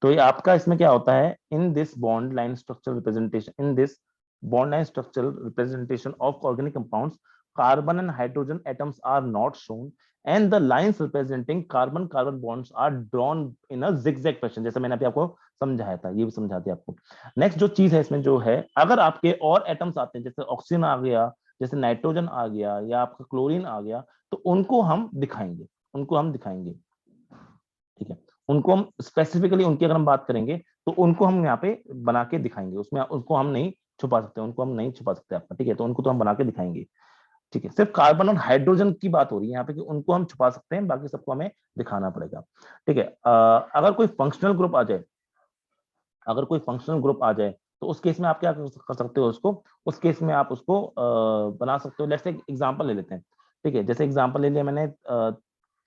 तो ये आपका इसमें क्या होता है, in this bond line structure representation, in this bond line structural representation of organic compounds, carbon and hydrogen atoms are not shown and the lines representing carbon carbon bonds are drawn in a zigzag fashion, जैसे मैंने अभी आपको समझाया था, ये भी समझा दिया आपको। नेक्स्ट जो चीज है इसमें जो है, अगर आपके और एटम्स आते हैं, जैसे ऑक्सीजन आ गया, जैसे नाइट्रोजन आ गया, या आपका क्लोरीन आ गया, तो उनको हम दिखाएंगे, उनको हम दिखाएंगे, ठीक है। उनको हम स्पेसिफिकली, उनकी अगर हम बात करेंगे तो उनको हम यहाँ पे बना के दिखाएंगे, उसमें उनको हम नहीं छुपा सकते, उनको हम नहीं छुपा सकते आपका, ठीक है। तो उनको तो हम बना के दिखाएंगे, ठीक है। सिर्फ कार्बन और हाइड्रोजन की बात हो रही है यहाँ पे कि उनको हम छुपा सकते हैं, बाकी सबको हमें दिखाना पड़ेगा, ठीक है। अगर कोई फंक्शनल ग्रुप आ जाए, अगर कोई फंक्शनल ग्रुप आ जाए, तो उस केस में आप क्या कर सकते हो उसको, उस केस में आप उसको बना सकते हो। लेट्स से एग्जांपल ले लेते हैं, ठीक है। जैसे एग्जांपल ले लिया मैंने,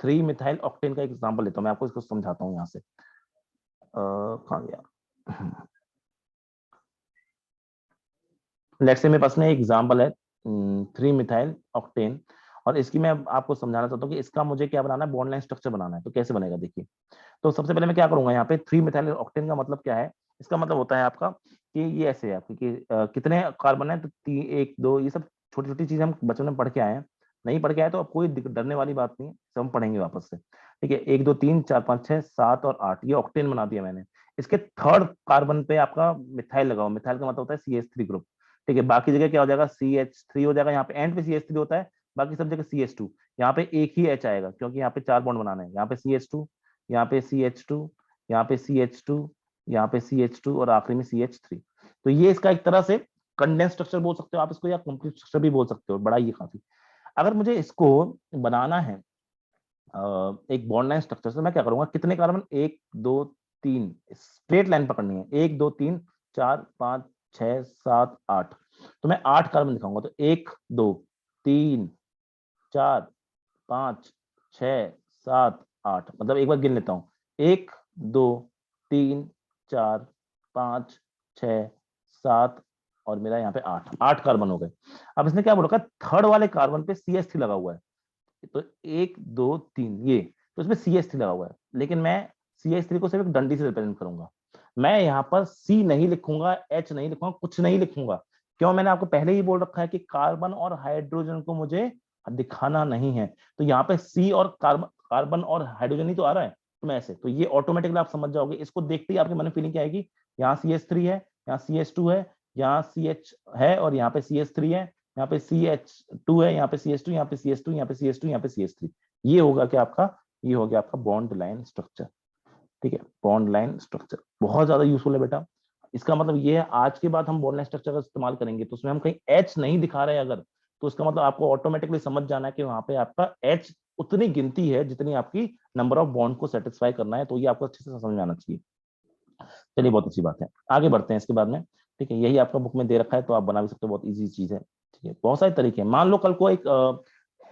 3 मिथाइल ऑक्टेन का एग्जांपल लेता हूँ, मैं आपको इसको समझाता हूँ यहाँ से। कहाँ गया, लेट्स से मेरे पास में एग्जांपल है 3 मिथाइल ऑक्टेन, और इसकी मैं आपको समझाना चाहता हूँ कि इसका मुझे क्या बनाना है, बॉन्ड लाइन स्ट्रक्चर बनाना है। तो कैसे बनेगा देखिए। तो सबसे पहले मैं क्या करूंगा, यहाँ पे 3 मिथाइल ऑक्टेन का मतलब क्या है, इसका मतलब होता है आपका कि ये ऐसे है आपकी कि कितने कार्बन है, तो 1 2, ये सब छोटी छोटी चीजें हम बचपन में पढ़ के आए हैं, नहीं पढ़ के आए तो अब कोई डरने वाली बात नहीं है, सब हम पढ़ेंगे वापस से, ठीक है। 1 2 3 4 5 6 7 और 8, ये ऑक्टेन बना दिया मैंने। इसके थर्ड कार्बन पे आपका मिथाइल लगाओ, मिथाइल का मतलब होता है CH3 ग्रुप, ठीक है। बाकी जगह क्या हो जाएगा, CH3 हो जाएगा, यहाँ पे एंड पे CH3 होता है, बाकी सब जगह CH2। यहाँ पे एक ही H आएगा क्योंकि यहाँ पे 4 बॉन्ड बनाना है, यहाँ पे CH2, यहाँ पे CH2, यहाँ पे CH2, यहाँ पे CH2 और आखिरी में CH3। तो ये इसका एक तरह से कंडेंस स्ट्रक्चर बोल सकते हो आप इसको, या कंप्लीट स्ट्रक्चर भी बोल सकते हो, बड़ा ये काफी। अगर मुझे इसको बनाना है एक बॉन्ड लाइन स्ट्रक्चर से, मैं क्या करूंगा, कितने कार्बन, 1 2 3, स्ट्रेट लाइन पकड़नी है, 1 2 3 4 5 6 7 8, तो मैं 8 कार्बन दिखाऊंगा। तो 1 2 3 4 5 6 7 8, मतलब एक बार गिन लेता हूँ, 1 2 3 4 5 6 7, और मेरा यहाँ पे 8 कार्बन हो गए। अब इसने क्या बोला, थर्ड वाले कार्बन पे CH3 लगा हुआ है, तो 1 2 3 ये, तो इसमें CH3 लगा हुआ है, लेकिन मैं CH3 को सिर्फ एक डंडी से रिप्रेजेंट करूंगा, मैं यहाँ पर C नहीं लिखूंगा, H नहीं लिखूंगा, कुछ नहीं लिखूंगा। क्यों, मैंने आपको पहले ही बोल रखा है कि कार्बन और हाइड्रोजन को मुझे दिखाना नहीं है। तो यहाँ पे C और कार्बन, कार्बन और हाइड्रोजन ही तो आ रहा है, तो मैं ऐसे, तो ये ऑटोमेटिकली आप समझ जाओगे, इसको देखते ही आपके मन में फीलिंग क्या आएगी, यहाँ CH3 है, यहाँ CH2 है, यहाँ CH है, और यहाँ पे CH3 है, यहाँ पे CH2 है, यहाँ पे CH2, यहाँ पे CH2, यहाँ पे CH2, यहाँ पे CH3। ये होगा क्या आपका, ये हो गया आपका बॉन्ड लाइन स्ट्रक्चर, ठीक है। बॉन्ड लाइन स्ट्रक्चर बहुत ज्यादा यूजफुल है बेटा। इसका मतलब ये है, आज के बाद हम बॉन्ड लाइन स्ट्रक्चर का इस्तेमाल करेंगे तो उसमें हम कहीं H नहीं दिखा रहे अगर, तो इसका मतलब आपको ऑटोमेटिकली समझ जाना है कि वहां पे आपका H उतनी गिनती है जितनी आपकी नंबर ऑफ बॉन्ड को सेटिस्फाई करना है, तो ये आपको अच्छे से समझ में आना चाहिए। चलिए, बहुत अच्छी बात है, आगे बढ़ते हैं इसके बाद में, ठीक है। यही आपका बुक में दे रखा है, तो आप बना भी सकते हो, बहुत इजी चीज है, ठीक है। बहुत सारे तरीके हैं, मान लो कल को एक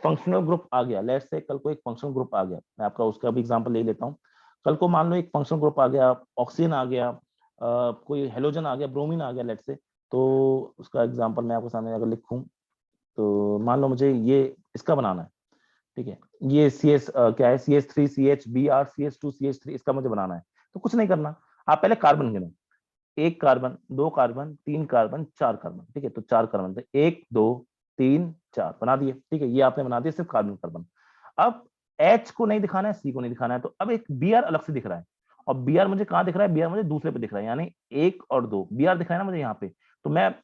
फंक्शनल ग्रुप आ गया, लेट्स से कल को एक फंक्शनल ग्रुप आ गया, मैं आपका उसका भी एग्जांपल ले लेता हूँ। कल को मान लो एक फंक्शनल ग्रुप आ गया, ऑक्सीजन आ गया, कोई हेलोजन आ गया, ब्रोमीन आ गया लेट्स से, तो उसका एग्जांपल मैं आपके सामने अगर लिखूं, तो मान लो मुझे ये इसका बनाना है, ठीक है। ये क्या है, CH3 CH BR CH2 CH3, इसका मुझे बनाना है। तो कुछ नहीं करना, आप पहले कार्बन गिनो, 1 कार्बन 2 कार्बन 3 कार्बन 4 कार्बन, ठीक है। तो 4 कार्बन थे, 1 2 3 4 बना दिए, ठीक है। ये आपने बना दिया सिर्फ कार्बन कार्बन। अब H को नहीं दिखाना है, C को नहीं दिखाना है, तो अब एक Br अलग से दिख रहा है, और Br मुझे कहाँ दिख रहा है, Br मुझे दूसरे पे दिख रहा है, यानी 1 और 2 Br दिख रहा है ना मुझे यहाँ पे। तो मैं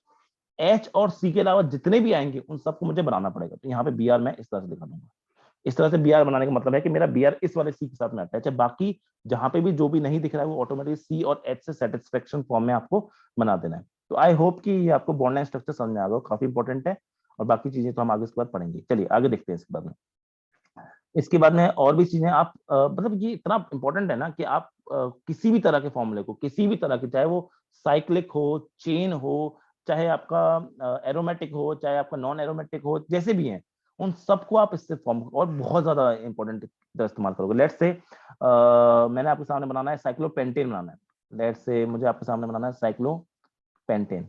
H और C के अलावा जितने भी आएंगे उन सबको मुझे बनाना पड़ेगा, तो यहाँ पे Br मैं इस तरह से दिखा दूंगा। इस तरह से Br बनाने का मतलब है कि मेरा Br इस वाले C के साथ में अटैच है, बाकी जहां पे भी जो भी नहीं दिख रहा है वो ऑटोमेटिक C और H से सेटिस्फेक्शन फॉर्म में आपको बना देना है। तो आई होप कि ये आपको बॉन्ड लाइन स्ट्रक्चर समझ में आ गया, काफी इंपॉर्टेंट है, और बाकी चीजें तो हम आगे इसके बाद पढ़ेंगे। चलिए आगे देखते हैं इसके बाद में। इसके बाद में और भी चीजें आप मतलब ये इतना इंपॉर्टेंट है ना कि आप किसी भी तरह के फॉर्मूले को, किसी भी तरह के, चाहे वो साइक्लिक हो, चेन हो, चाहे आपका एरोमेटिक हो, चाहे आपका नॉन एरोमेटिक हो, जैसे भी हैं, उन सबको आप इससे फॉर्म, और बहुत ज्यादा इंपॉर्टेंट इस्तेमाल करोगे। लेट्स से मैंने आपके सामने बनाना है साइक्लोपेंटेन बनाना है, लेट्स से मुझे आपके सामने बनाना है साइक्लोपेंटेन,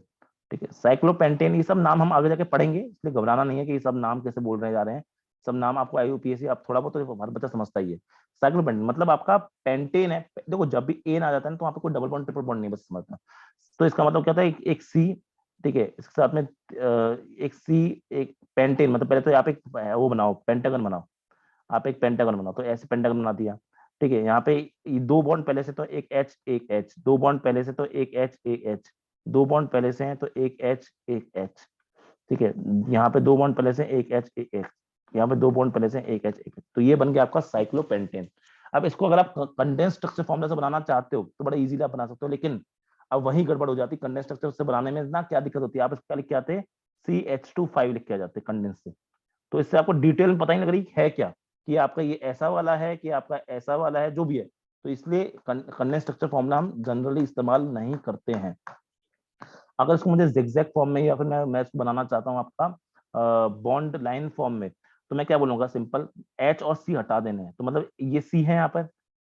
ठीक है। साइक्लोपेंटेन, ये सब नाम हम आगे जाके पढ़ेंगे, इसलिए घबराना नहीं है कि ये सब नाम कैसे बोल रहे जा रहे हैं, सब नाम आपको IUPAC आप थोड़ा बहुत तो हर बच्चा समझता ही है। साइक्लोपेंटेन मतलब आपका पेंटेन है, देखो जब भी एन आ जाता है ना, तो वहाँ पे कोई डबल बॉन्ड ट्रिपल बॉन्ड नहीं बस समझना। तो इसका मतलब क्या होता है, एक सी, ठीक है, इसके साथ में एक सी, एक पेंटेन, मतलब पहले तो आप एक वो बनाओ, पेंटागन बनाओ, आप एक पेंटागन बनाओ, तो ऐसे पेंटागन बना दिया। ठीक है, यहाँ पे दो बॉन्ड पहले से तो एक एच एक एच, दो बॉन्ड पहले से तो एक एच, दो बॉन्ड पहले से हैं तो एक एच, ठीक है, यहाँ पे दो बॉन्ड पहले से एक एच, यहाँ पे दो बॉन्ड पहले से एक एच, तो ये बन गया आपका साइक्लोपेंटेन। अब इसको अगर आप कंडेंस स्ट्रक्चर फॉर्मूला से बनाना चाहते हो तो बड़ा इजीली आप बना सकते हो, लेकिन अब वही गड़बड़ हो जाती है। कंडेंस स्ट्रक्चर से बनाने में ना क्या दिक्कत होती है, आप इसका लिख के आते CH2 5 लिख के आ जाते कंडेंस से, तो इससे आपको डिटेल में पता ही नहीं लग रही है क्या कि आपका ये ऐसा वाला है कि आपका ऐसा वाला है, जो भी है। तो इसलिए कंडेंस स्ट्रक्चर फॉर्मूला हम जनरली इस्तेमाल नहीं करते हैं। अगर इसको मुझे जिगजैग फॉर्म में या फिर मैं इसको बनाना चाहता हूँ आपका बॉन्ड लाइन फॉर्म में, तो मैं क्या बोलूंगा, सिंपल एच और सी हटा देने हैं। तो मतलब ये सी है यहाँ पर,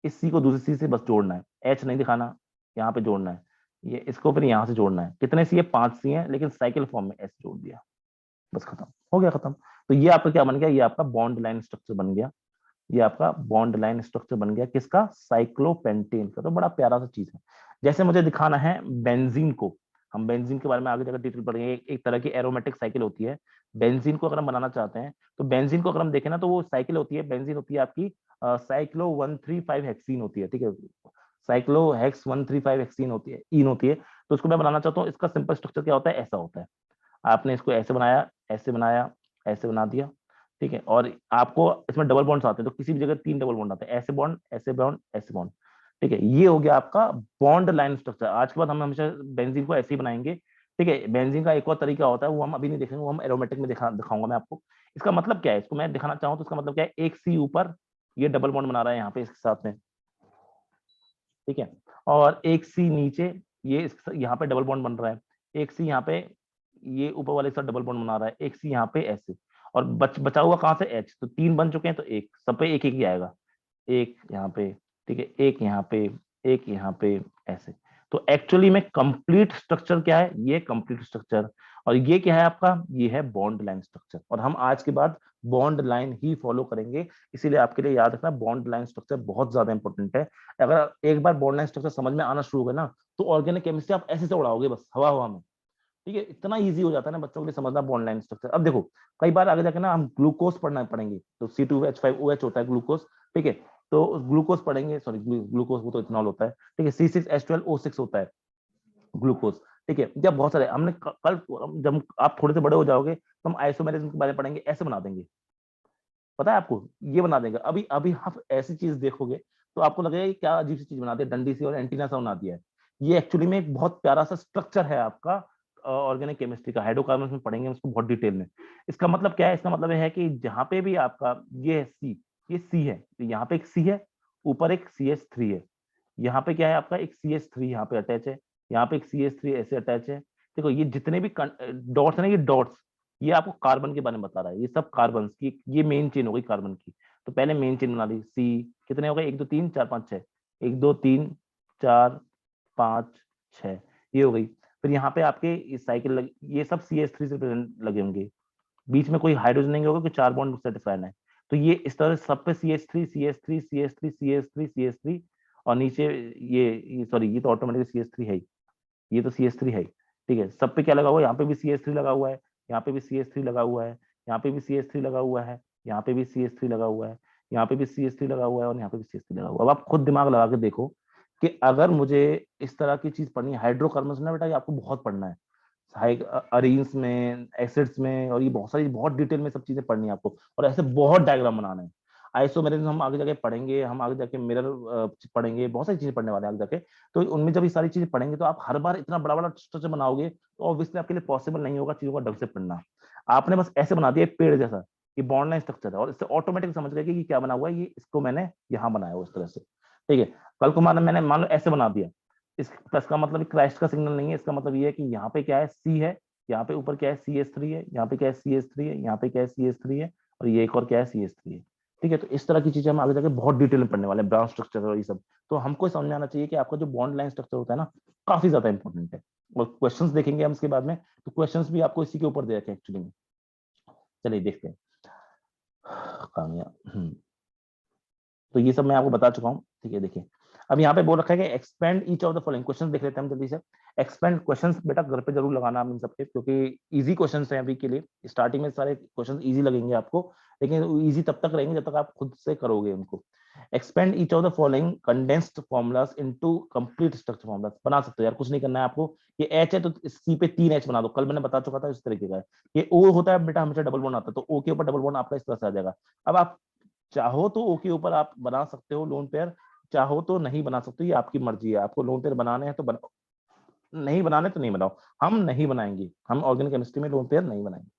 इस सी को दूसरी सी से बस जोड़ना है, एच नहीं दिखाना, यहाँ पे जोड़ना है, ये इसको फिर यहाँ से जोड़ना है। कितने सी है, 5 सी है, लेकिन साइकिल फॉर्म में एच जोड़ दिया, बस खत्म हो गया, खत्म। तो ये आपका क्या बन गया, ये आपका बॉन्ड लाइन स्ट्रक्चर बन गया, ये आपका बॉन्ड लाइन स्ट्रक्चर बन गया किसका, साइक्लोपेंटेन का। तो बड़ा प्यारा सा चीज है। जैसे मुझे दिखाना है बेंजीन को, हम बेंजीन के बारे में आगे जाकर डिटेल पढ़ेंगे। एक तरह की एरोमेटिक साइकिल होती है, बेंजीन को अगर हम बनाना चाहते हैं तो बेंजीन को अगर हम देखें ना, तो वो साइकिल होती है, बेंजीन होती है आपकी साइक्लो 135 हेक्सीन होती है, ठीक है, साइक्लो हेक्स 135 हेक्सीन होती है, इन होती है। तो उसको मैं बनाना चाहता हूँ, इसका सिंपल स्ट्रक्चर क्या होता है, ऐसा होता है। आपने इसको ऐसे बनाया, ऐसे बनाया, ऐसे बना दिया, ठीक है, और आपको इसमें डबल बॉन्ड्स आते हैं, तो किसी भी जगह 3 डबल बॉन्ड आते हैं, ऐसे बॉन्ड, ऐसे बॉन्ड, ऐसे बॉन्ड, ठीक है। ये हो गया आपका बॉन्ड लाइन स्ट्रक्चर। आज के बाद हम हमेशा बेंजीन को ऐसे ही बनाएंगे, ठीक है। बेंजीन का एक और तरीका होता है, वो हम अभी नहीं देखेंगे, वो हम एरोमेटिक में दिखाऊंगा मैं आपको। इसका मतलब क्या है, इसको मैं दिखाना चाहूँ तो इसका मतलब क्या है, एक सी ऊपर ये डबल बॉन्ड बना रहा है यहाँ पे इसके साथ में, ठीक है, और एक सी नीचे ये यहाँ पे डबल बॉन्ड बन रहा है, एक सी यहाँ पे ये ऊपर वाले के साथ डबल बॉन्ड बना रहा है, एक सी यहाँ पे ऐसे, और बचा हुआ कहाँ से एच, तो 3 बन चुके हैं, तो एक सब पे एक एक ही आएगा, एक यहाँ पे, ठीक है, एक यहाँ पे, एक यहाँ पे, ऐसे। तो एक्चुअली में कंप्लीट स्ट्रक्चर क्या है, ये कंप्लीट स्ट्रक्चर, और ये क्या है आपका, ये है बॉन्ड लाइन स्ट्रक्चर। और हम आज के बाद बॉन्ड लाइन ही फॉलो करेंगे, इसीलिए आपके लिए याद रखना बॉन्ड लाइन स्ट्रक्चर बहुत ज्यादा इंपॉर्टेंट है। अगर एक बार बॉन्ड लाइन स्ट्रक्चर समझ में आना शुरू हो गया ना, तो ऑर्गेनिक केमिस्ट्री आप ऐसे से उड़ाओगे बस हवा हवा में, ठीक है। इतना इजी हो जाता है ना बच्चों के लिए समझना बॉन्ड लाइन स्ट्रक्चर। अब देखो, कई बार आगे जाके ना हम ग्लूकोज पढ़ना पड़ेंगे, तो C2H5OH होता है ग्लूकोज, ठीक है, तो ग्लूकोज पढ़ेंगे, सॉरी ग्लूकोज वो तो इथनॉल होता है, ठीक है, C6H12O6 होता है ग्लूकोज, ठीक है। जब बहुत सारे हमने कल, जब आप थोड़े से बड़े हो जाओगे तो हम आइसोमेरिज्म के बारे में पढ़ेंगे, ऐसे बना देंगे, पता है आपको, ये बना देंगे। अभी अभी आप ऐसी चीज देखोगे तो आपको लगेगा कि क्या अजीब सी चीज बना दी है, डंडी सी और एंटीना सा बना दिया है। ये एक्चुअली में एक बहुत प्यारा सा स्ट्रक्चर है आपका ऑर्गेनिक केमिस्ट्री का, हाइड्रोकार्बन में पढ़ेंगे उसको बहुत डिटेल में। इसका मतलब क्या है, इसका मतलब है कि जहां पे भी आपका ये सी, ये सी है, तो यहाँ पे एक सी है, ऊपर एक CH3 है, यहाँ पे क्या है आपका एक CH3 यहाँ पे अटैच है, यहाँ पे एक CH3 ऐसे अटैच है। देखो ये जितने भी डॉट्स है ना, ये डॉट्स, ये आपको कार्बन के बारे में बता रहा है, ये सब कार्बन की, ये मेन चेन हो गई कार्बन की। तो पहले मेन चेन बना ली, सी कितने हो गए, 1 2 3 4 5 6, 1 2 3 4 5 6, ये हो गई। फिर यहाँ पे आपके इस साइकिल लगे, ये सब CH3 से लगे होंगे, बीच में कोई हाइड्रोजन नहीं होगा, कि 4 बॉन्ड सेटिस्फाइड है। तो ये इस तरह से सब पे CH3 CH3 CH3 CH3 CH3, और नीचे ये सॉरी, ये तो ऑटोमेटिक CH3 है ही, ये तो CH3 है ही, ठीक है। सब पे क्या लगा हुआ है, यहाँ पे भी CH3 लगा हुआ है, यहाँ पे भी CH3 लगा हुआ है, यहाँ पे भी CH3 लगा हुआ है, यहाँ पे भी CH3 लगा हुआ है, यहाँ पे भी CH3 लगा हुआ है, और यहाँ पे भी CH3 लगा हुआ है। अब आप खुद दिमाग लगा के देखो कि अगर मुझे इस तरह की चीज पढ़नी है, हाइड्रोकार्बन ना बेटा, ये आपको बहुत पढ़ना है, अरीन्स में, एसिड्स में, और ये बहुत सारी बहुत डिटेल में सब चीजें पढ़नी है आपको, और ऐसे बहुत डायग्राम बनाने हैं। आइसोमेरिज्म हम आगे जाके पढ़ेंगे, हम आगे जाके मिरर पढ़ेंगे, बहुत सारी चीजें पढ़ने वाले हैं आगे जाके। तो उनमें जब ये सारी चीजें पढ़ेंगे तो आप हर बार इतना बड़ा बड़ा स्ट्रक्चर बनाओगे तो ऑब्वियसली आपके लिए पॉसिबल नहीं होगा चीजों का ढंग से पढ़ना। आपने बस ऐसे बना दिया एक पेड़ जैसा, ये बॉन्ड लाइन स्ट्रक्चर है, और इससे ऑटोमेटिक समझ गए कि ये क्या बना हुआ है, ये इसको मैंने यहाँ बनाया हुआ इस तरह से, ठीक है। कल को मैंने मान लो ऐसे बना दिया, इसका मतलब क्राइस्ट का सिग्नल नहीं है, इसका मतलब ये है कि यहाँ पे क्या है, सी है, यहाँ पे ऊपर क्या है, CH3 है, यहाँ पे क्या है, CH3 है, यहाँ पे क्या है, CH3 है, और ये एक और क्या है, CH3 है, ठीक है। तो इस तरह की चीजें हम आगे जाके बहुत डिटेल में पढ़ने वाले हैं, ब्रांच स्ट्रक्चर और ये सब। तो हमको समझ में आना चाहिए कि आपका जो बॉन्ड लाइन स्ट्रक्चर होता है ना, काफी ज्यादा इंपॉर्टेंट है। और क्वेश्चंस देखेंगे हम इसके बाद में, तो क्वेश्चंस भी आपको इसी के ऊपर दे रखे हैं एक्चुअली में। चलिए देखते हैं कामयाब। तो ये सब मैं आपको बता चुका हूँ, ठीक है। देखिए अब यहाँ पे बोल रखा है कि expand each of the following, question देख लेते हैं हम जल्दी से। एक्सपेंड क्वेश्चंस बेटा घर पे जरूर लगाना हम इन सबके, क्योंकि इजी क्वेश्चंस हैं अभी के लिए, स्टार्टिंग में सारे क्वेश्चंस इजी लगेंगे आपको, लेकिन इजी तब तक रहेंगे जब तक आप खुद से करोगे उनको। Expand each of the following condensed formulas into complete structure formulas, बना सकते हो यार, कुछ नहीं करना है आपको। ये एच है तो सी पे 3 एच बना दो, कल मैंने बता चुका था इस तरीके का है। ये ओ होता है बेटा, हमेशा डबल बॉन्ड आता है, तो ओ के ऊपर डबल बॉन्ड आपका इस तरह से आ जाएगा। अब आप चाहो तो ओ के ऊपर आप बना सकते हो लोन पेयर, चाहो तो नहीं बना सकते, ये आपकी मर्जी है, आपको लोन पेयर बनाने हैं तो बनाओ, नहीं बनाने तो नहीं बनाओ। हम नहीं बनाएंगे, हम ऑर्गेनिक केमिस्ट्री में लोन पेयर नहीं बनाएंगे।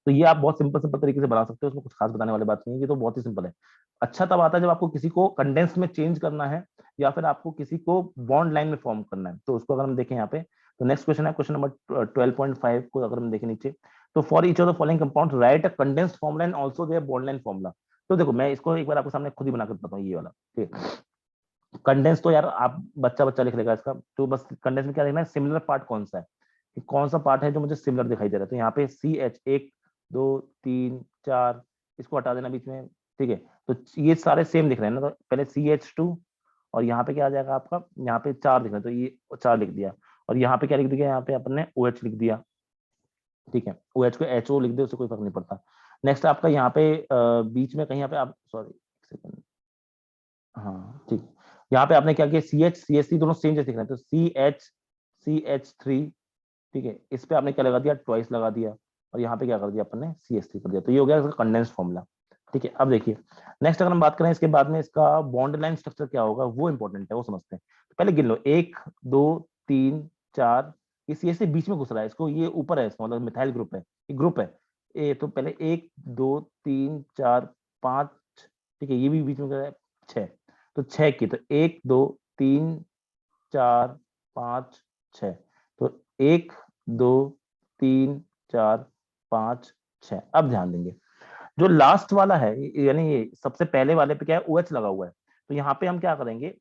तो ये आप बहुत सिंपल सिंपल तरीके से बना सकते हो, उसमें कुछ खास बताने वाली बात नहीं है, ये तो बहुत ही सिंपल है। अच्छा तब आता है जब आपको किसी को कंडेंस में चेंज करना है, या फिर आपको किसी को बॉन्ड लाइन में फॉर्म करना है, तो उसको अगर हम देखें यहाँ पे, तो नेक्स्ट क्वेश्चन है क्वेश्चन नंबर 12.5 को अगर हम देखें नीचे, तो for each of the following compound write a condensed formula and also their bond line formula. तो देखो मैं इसको एक बार आपके सामने खुद ही बना कर बताता हूँ, ये वाला ठीक है। कंडेंस तो यार आप बच्चा बच्चा लिख लेगा इसका, तो बस कंडेंस में क्या लिखना है, सिमिलर पार्ट कौन सा है, कि कौन सा पार्ट है जो मुझे सिमिलर दिखाई दे रहा है। तो यहाँ पे सी एच 1 2 3 4, इसको हटा देना बीच में, ठीक है। तो ये सारे सेम दिख रहे हैं ना, तो पहले CH2, और यहाँ पे क्या आ जाएगा आपका, यहाँ पे 4 दिख रहा है, तो ये 4 लिख दिया, और यहाँ पे क्या लिख दिया, यहाँ पे अपन ने OH लिख दिया, ठीक है। OH को HO लिख दे, उससे कोई फर्क नहीं पड़ता। नेक्स्ट आपका यहाँ पे बीच में कहीं यहाँ पे आप, सॉरी सेकंड, हाँ ठीक, यहाँ पे आपने क्या किया, CH CH3 दोनों सेम जैसे दिख रहे हैं, तो CH3, ठीक है, इस पे आपने क्या लगा दिया, ट्वाइस लगा दिया, और यहाँ पे क्या कर दिया अपन ने, CH3 कर दिया, तो ये हो गया इसका कंडेंस्ड फॉर्मूला, ठीक है। अब देखिए नेक्स्ट अगर हम बात करें इसके बाद में इसका बॉन्ड लाइन स्ट्रक्चर क्या होगा, वो इंपॉर्टेंट है, वो समझते हैं। तो पहले गिन लो, 1 2 3 4, ये CH से बीच में घुस रहा है, इसको ये ऊपर है, इसका मतलब मिथाइल ग्रुप है, ये ग्रुप है। तो पहले 1 2 3 4 5, ठीक है, ये भी बीच में है 6, तो 6 की, तो 1 2 3 4 5 6, तो 1 2 3 4 5 6। अब ध्यान देंगे जो लास्ट वाला है, यानी ये सबसे पहले वाले पे क्या है, OH लगा हुआ है, तो यहाँ पे हम क्या करेंगे,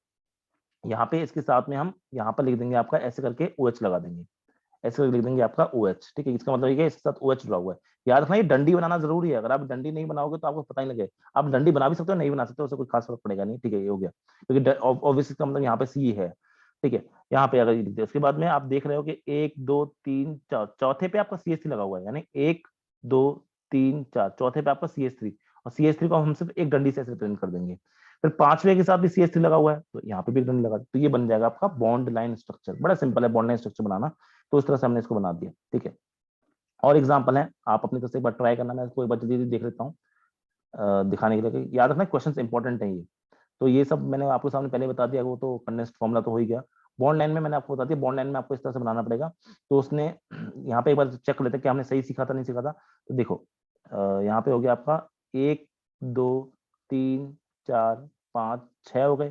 यहाँ पे इसके साथ में हम यहाँ पर लिख देंगे आपका ऐसे करके OH लगा देंगे, ऐसे करके लिख देंगे आपका OH, ठीक है। इसका मतलब ये है इसके साथ OH जुड़ा हुआ है। याद रखना ये डंडी बनाना जरूरी है, अगर आप डंडी नहीं बनाओगे तो आपको पता ही लगे, आप डंडी बना भी सकते हो नहीं बना सकते हो, उससे कोई खास फर्क पड़ेगा नहीं, ठीक है, ये हो गया, क्योंकि ऑब्वियसली इसका मतलब यहाँ पे C है, ठीक है। यहाँ पे अगर लिख दिया, उसके बाद में आप देख रहे हो कि 1 2 3 4, चौथे पे आपका CH3 लगा हुआ है, यानी 1 2 3 4, चौथे पे आपका CH3, और CH3 को हम सिर्फ एक डंडी से रिप्रेजेंट कर देंगे। फिर पांचवे के साथ भी CH3 लगा हुआ है, तो यहाँ पे भी एक डंडी लगा, तो ये बन जाएगा आपका बॉन्ड लाइन स्ट्रक्चर। बड़ा सिंपल है बॉन्ड लाइन स्ट्रक्चर बनाना, तो इस तरह से हमने इसको बना दिया, ठीक है। और एग्जाम्पल है, आप अपनी तरफ से एक बार ट्राई करना, मैं इसको एक बार जल्दी देख लेता हूँ दिखाने के लिए, याद रखना क्वेश्चन इंपॉर्टेंट है ये। तो ये सब मैंने आपको सामने पहले बता दिया, वो तो कंडेंस्ड फॉर्मूला तो हो ही गया। बॉन्ड लाइन में मैंने आपको बता दिया, बॉन्ड लाइन में आपको इस तरह से बनाना पड़ेगा। तो उसने यहाँ पे एक बार चेक कर लेते हैं कि हमने सही सीखा था नहीं सीखा था। तो देखो यहाँ पे हो गया आपका 1 2 3 4 5 6 हो गए,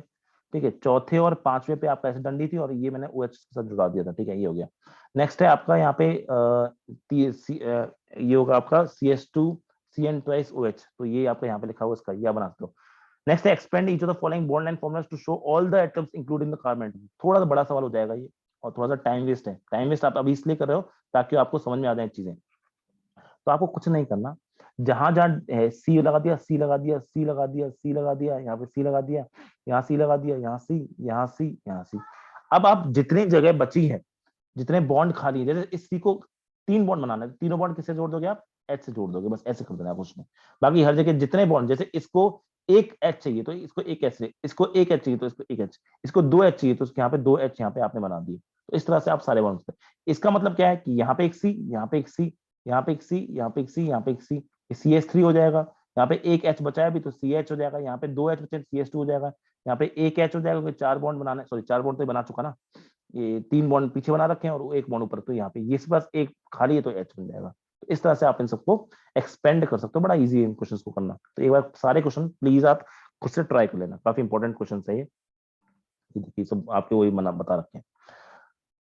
ठीक है। चौथे और पांचवे पे आपका ऐसे डंडी थी, और ये मैंने OH के साथ जुड़ा दिया था, ठीक है, ये हो गया। नेक्स्ट है आपका यहाँ पे ये होगा आपका CH2 CN twice OH, तो ये आपका यहाँ पे लिखा हुआ इसका, ये आप बना सकते हो। नेक्स्ट है expand each of the following bond line formulas to show all the atoms including the carbon atom. थोड़ा सा बड़ा सवाल हो जाएगा ये, और थोड़ा सा टाइम वेस्ट है, टाइम वेस्ट आप अभी इसलिए कर रहे हो ताकि आपको समझ में आ जाए चीजें। तो आपको कुछ नहीं करना, जहां जहां सी लगा दिया, सी लगा दिया, सी लगा दिया, सी लगा दिया, यहाँ पे सी लगा दिया, यहाँ सी लगा दिया, यहाँ सी, यहाँ सी, यहाँ सी। अब आप जितनी जगह बची है, जितने बॉन्ड खाली है, जैसे इस सी को 3 बॉन्ड बनाना है, तीनों बॉन्ड किससे जोड़ दोगे आप, H से जोड़ दोगे, बस ऐसे कर देना कुछ नहीं। बाकी हर जगह जितने बॉन्ड, जैसे इसको एक H चाहिए तो इसको एक H चाहिए, इसको एक H चाहिए तो इसको एक H, इसको 2 H चाहिए तो इसके यहाँ पे 2 H यहाँ पे आपने बना दिए। तो इस तरह से आप सारे बॉन्ड्स पे, इसका मतलब क्या है कि यहाँ पे एक सी, यहाँ पे एक सी, यहाँ पे एक सी, यहाँ पे एक सी, यहाँ पे एक सी, CH3 हो जाएगा। यहाँ पे एक H बचा है अभी तो CH हो जाएगा, यहाँ पे 2 H बचे CH2 हो जाएगा, यहाँ पे एक H हो जाएगा क्योंकि 4 बॉन्ड बनाना है, सॉरी 4 बॉन्ड तो बना चुका ना, ये 3 बॉन्ड पीछे बना रखे हैं और एक बॉन्ड ऊपर, तो यहाँ पे ये पास एक खाली है तो H बन जाएगा। तो इस तरह से आप इन सबको एक्सपेंड कर सकते हो, बड़ा इजी है इन क्वेश्चंस को करना। तो एक बार सारे क्वेश्चन प्लीज आप खुद से ट्राई कर लेना, काफी इंपॉर्टेंट क्वेश्चन है ये सब आपके वही मना बता रखे हैं।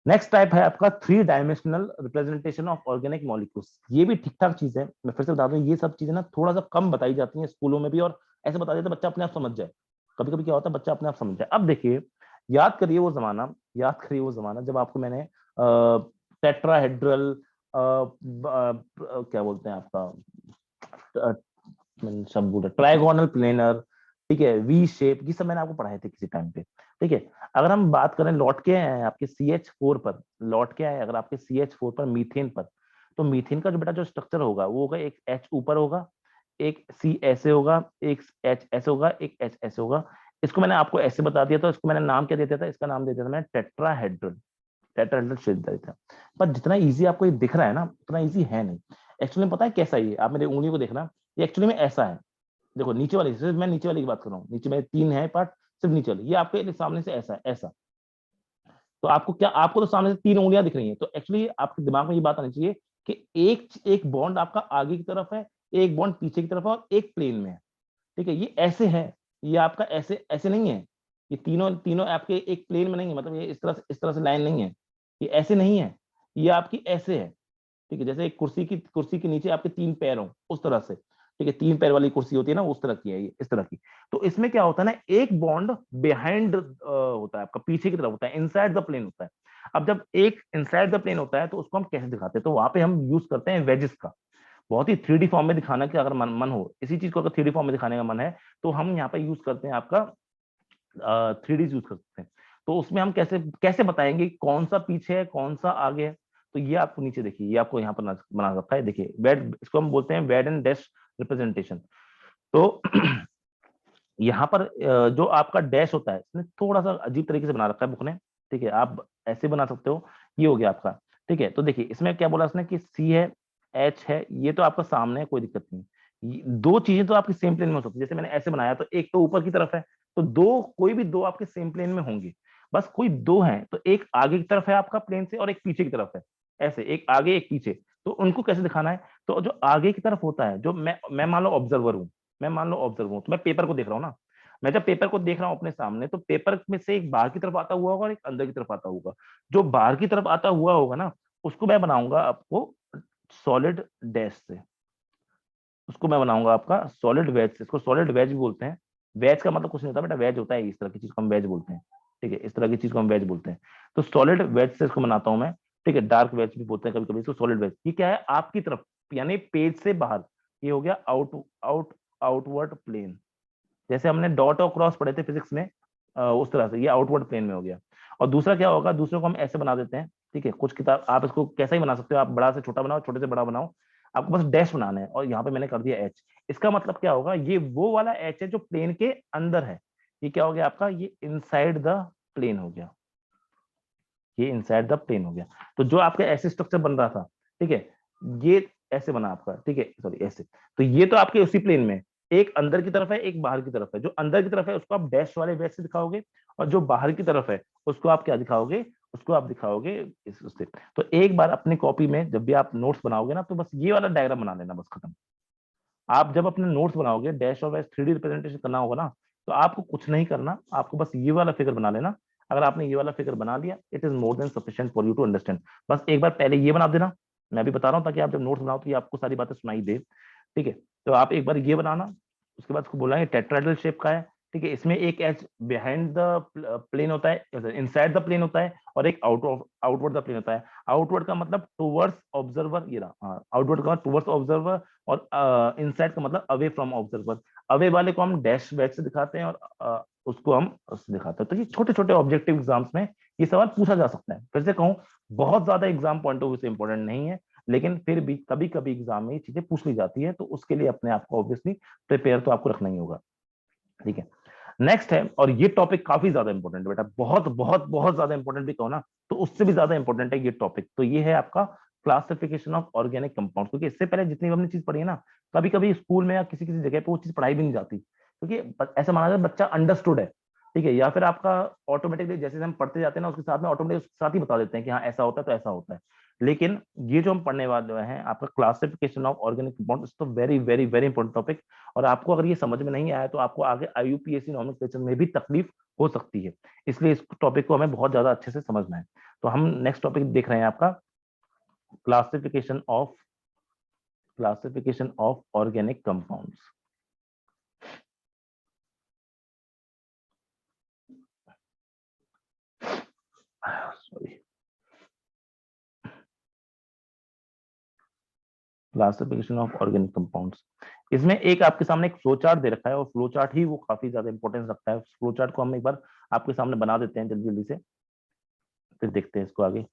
नेक्स्ट टाइप है आपका 3 dimensional representation of organic molecules. ये भी ठीक ठाक चीज है, मैं फिर से बता दूं, ये सब चीजें ना थोड़ा सा कम बताई जाती हैं स्कूलों में भी, और ऐसे बता देते बच्चा अपने आप समझ जाए। कभी कभी क्या होता है बच्चा अपने आप समझ जाए। अब देखिए, याद करिए वो जमाना, याद करिए वो जमाना जब आपको मैंने टेट्राहेड्रल क्या बोलते हैं आपका शब्द बोल ट्राइगोनल प्लेनर, ठीक है, वी शेप, ये सब मैंने आपको पढ़ाए थे किसी टाइम पे। ठीक है, अगर हम बात करें लौट के आए हैं आपके CH4 पर, लौट के आए अगर आपके CH4 पर मीथेन पर, तो मीथेन का जो बेटा जो स्ट्रक्चर होगा वो होगा, एक H ऊपर होगा, एक C ऐसे होगा, एक H ऐसे होगा, एक H ऐसे होगा। इसको मैंने आपको ऐसे बता दिया था, इसको मैंने नाम क्या दे दिया था, इसका नाम दे दिया था मैंने टेट्राहेड्रल, टेट्राहेड्रल शेप दे दिया था। पर जितना इजी आपको ये दिख रहा है ना, उतना इजी है नहीं। एक्चुअली पता है कैसा ये, आप मेरी उंगली को देखना, ये एक्चुअली में ऐसा है। देखो नीचे वाली, सिर्फ मैं नीचे वाली की बात कर रहा हूँ, नीचे में 3 है पार्ट, सिर्फ नीचे वाली, ये आपके सामने से ऐसा है, ऐसा। तो आपको क्या, आपको तो सामने से 3 उंगलियां दिख रही हैं, तो एक्चुअली आपके दिमाग में ये बात आनी चाहिए कि एक एक बॉन्ड आपका आगे की तरफ है, एक बॉन्ड पीछे की तरफ है, और एक प्लेन में है। ठीक है, ये ऐसे है, ये आपका ऐसे ऐसे नहीं है, ये तीनों तीनों आपके एक प्लेन में नहीं है, मतलब ये इस तरह से लाइन नहीं है, ये ऐसे नहीं है, ये आपकी ऐसे है। ठीक है, जैसे एक कुर्सी के नीचे आपके 3 पैर हो, उस तरह से। ठीक है, 3 पैर वाली कुर्सी होती है ना, उस तरह की है ये, इस तरह की। तो इसमें क्या होता है ना, एक बॉन्ड बिहाइंड होता है आपका, पीछे की तरफ होता है, इनसाइड द प्लेन होता है। अब जब एक इनसाइड द प्लेन होता है तो उसको हम कैसे दिखाते हैं, तो वहां पे हम यूज करते हैं वेजिस का। बहुत ही 3D फॉर्म में दिखाना कि अगर मन हो इसी चीज को, अगर 3D फॉर्म में दिखाने का मन है, तो हम यहाँ पे यूज करते हैं आपका 3D यूज करते हैं। तो उसमें हम कैसे कैसे बताएंगे कौन सा पीछे है, कौन सा आगे है। तो ये आपको नीचे देखिए, ये आपको यहाँ पर बना रखा है, देखिए वेड, इसको हम बोलते हैं वेड एंड डैश रिप्रेजेंटेशन। तो यहाँ पर जो आपका डैश होता है, इसने थोड़ा सा अजीब तरीके से बना रखा है बुक ने। ठीक है, आप ऐसे बना सकते हो, ये हो गया आपका। ठीक है, तो देखिए इसमें क्या बोला उसने कि सी है, एच है, ये तो आपका सामने है, कोई दिक्कत नहीं। दो चीजें तो आपकी सेम प्लेन में हो सकती है, जैसे मैंने ऐसे बनाया तो एक तो ऊपर की तरफ है, तो दो, कोई भी दो आपके सेम प्लेन में होंगे। बस कोई दो हैं तो एक आगे की तरफ है आपका प्लेन से, और एक पीछे की तरफ है, ऐसे एक आगे एक पीछे। तो उनको कैसे दिखाना है, तो जो आगे की तरफ होता है, जो मैं मान लो ऑब्जर्वर हूँ, मैं मान लो ऑब्जर्वर हूँ, तो मैं पेपर को देख रहा हूँ ना। मैं जब पेपर को देख रहा हूँ अपने सामने, तो पेपर में से एक बाहर की तरफ आता हुआ होगा और एक अंदर की तरफ आता होगा। जो बाहर की तरफ आता हुआ होगा ना, उसको मैं बनाऊंगा आपको सॉलिड डैश से, उसको मैं बनाऊंगा आपका सॉलिड वेज से, इसको सॉलिड वेज भी बोलते हैं। वेज का मतलब कुछ नहीं होता बेटा, वेज होता है इस तरह की चीज को हम वेज बोलते हैं। ठीक है, इस तरह की चीज को हम वेज बोलते हैं। तो सॉलिड वेज से इसको बनाता हूं मैं। ठीक है, डार्क वेज भी बोलते हैं कभी कभी इसको, सॉलिड वेज। ये क्या है, आपकी तरफ, यानी पेज से बाहर। ये हो गया आउटवर्ड प्लेन। जैसे हमने डॉट और क्रॉस पढ़े थे फिजिक्स में, उस तरह से ये आउटवर्ड प्लेन में हो गया। और दूसरा क्या होगा, दूसरे को हम ऐसे बना देते हैं। ठीक है, कुछ किताब आप इसको कैसा ही बना सकते हो, आप बड़ा से छोटा बनाओ, छोटे से बड़ा बनाओ, आपको बस डैश बनाना है, और यहाँ पे मैंने कर दिया एच। इसका मतलब क्या होगा, ये वो वाला एच है जो प्लेन के अंदर है। ये क्या हो गया आपका, ये इनसाइड द प्लेन हो गया, ये इनसाइड द प्लेन हो गया। तो जो आपका ऐसे स्ट्रक्चर बन रहा था, ठीक है, ये ऐसे बना आपका, ठीक है, सॉरी ऐसे। तो ये तो आपके उसी प्लेन में, एक अंदर की तरफ है, एक बाहर की तरफ है। जो अंदर की तरफ है उसको आप डैश वाले बेस से दिखाओगे, और जो बाहर की तरफ है उसको आप क्या दिखाओगे, उसको आप दिखाओगे इस उससे। तो एक बार अपनी कॉपी में जब भी आप नोट्स बनाओगे ना, तो बस ये वाला डायग्राम बना लेना, बस खत्म। आप जब अपने नोट्स बनाओगे, डैश और वैश 3D रिप्रेजेंटेशन करना होगा ना, तो आपको कुछ नहीं करना, आपको बस ये वाला फिगर बना लेना। अगर आपने ये वाला फिगर बना लिया, it is more than sufficient for you to understand. बस एक बार पहले ये बना देना, मैं भी बता रहा हूँ, ताकि आप जब नोट्स बनाओ तो ये आपको सारी बातें सुनाई दे। ठीक है, तो आप एक बार ये बनाना, उसके बाद उसको बोलना है टेट्राहेड्रल शेप का है। ठीक है, इसमें एक एज बिहाइंड द प्लेन होता है, इनसाइड द प्लेन होता है, और एक आउटवर्ड द प्लेन होता है। आउटवर्ड का मतलब टुवर्ड्स ऑब्जर्वर, ये रहा, हाँ, आउटवर्ड का टुवर्ड्स ऑब्जर्वर, और इनसाइड का मतलब अवे फ्रॉम ऑब्जर्वर। अवे वाले को हम डैश वैच से दिखाते हैं, और उसको हम उससे दिखाते हैं। तो ये छोटे छोटे ऑब्जेक्टिव एग्जाम्स में ये सवाल पूछा जा सकता है। फिर से कहूँ, बहुत ज्यादा एग्जाम पॉइंट ऑफ व्यू से इंपॉर्टेंट नहीं है, लेकिन फिर भी कभी कभी एग्जाम में ये चीजें पूछ ली जाती है, तो उसके लिए अपने आप को ऑब्वियसली प्रिपेयर तो आपको रखना ही होगा। ठीक है, नेक्स्ट है, और ये टॉपिक काफी ज्यादा इंपॉर्टेंट है बेटा, बहुत बहुत बहुत ज्यादा इंपॉर्टेंट भी कहो ना, तो उससे भी ज्यादा इंपॉर्टेंट है ये टॉपिक। तो ये है आपका क्लासिफिकेशन ऑफ ऑर्गेनिक कंपाउंड। क्योंकि इससे पहले जितनी भी हमने चीज पढ़ी है ना, कभी कभी स्कूल में या किसी किसी जगह पे वो चीज पढ़ाई भी नहीं जाती, क्योंकि ऐसा माना जाए बच्चा अंडरस्टूड है। ठीक है, या फिर आपका ऑटोमेटिकली जैसे हम पढ़ते जाते हैं ना, उसके साथ में ऑटोमेटिक उसके साथ ही बता देते हैं कि हाँ ऐसा होता है, तो ऐसा होता है। लेकिन ये जो हम पढ़ने वाले हैं आपका क्लासिफिकेशन ऑफ ऑर्गेनिक कंपाउंड, तो very very very important topic. और आपको अगर ये समझ में नहीं आया, तो आपको आगे IUPAC नॉमेनक्लेचर में भी तकलीफ हो सकती है। इसलिए इस टॉपिक को हमें बहुत ज्यादा अच्छे से समझना है। तो हम नेक्स्ट टॉपिक देख रहे हैं आपका classification of organic compounds. Sorry, classification of organic compounds. इसमें एक आपके सामने एक फ्लो चार्ट दे रखा है और फ्लो चार्ट ही वो काफी ज्यादा इंपॉर्टेंस रखता है। फ्लो चार्ट को हम एक बार आपके सामने बना देते हैं जल्दी जल्दी से, फिर देखते हैं इसको आगे।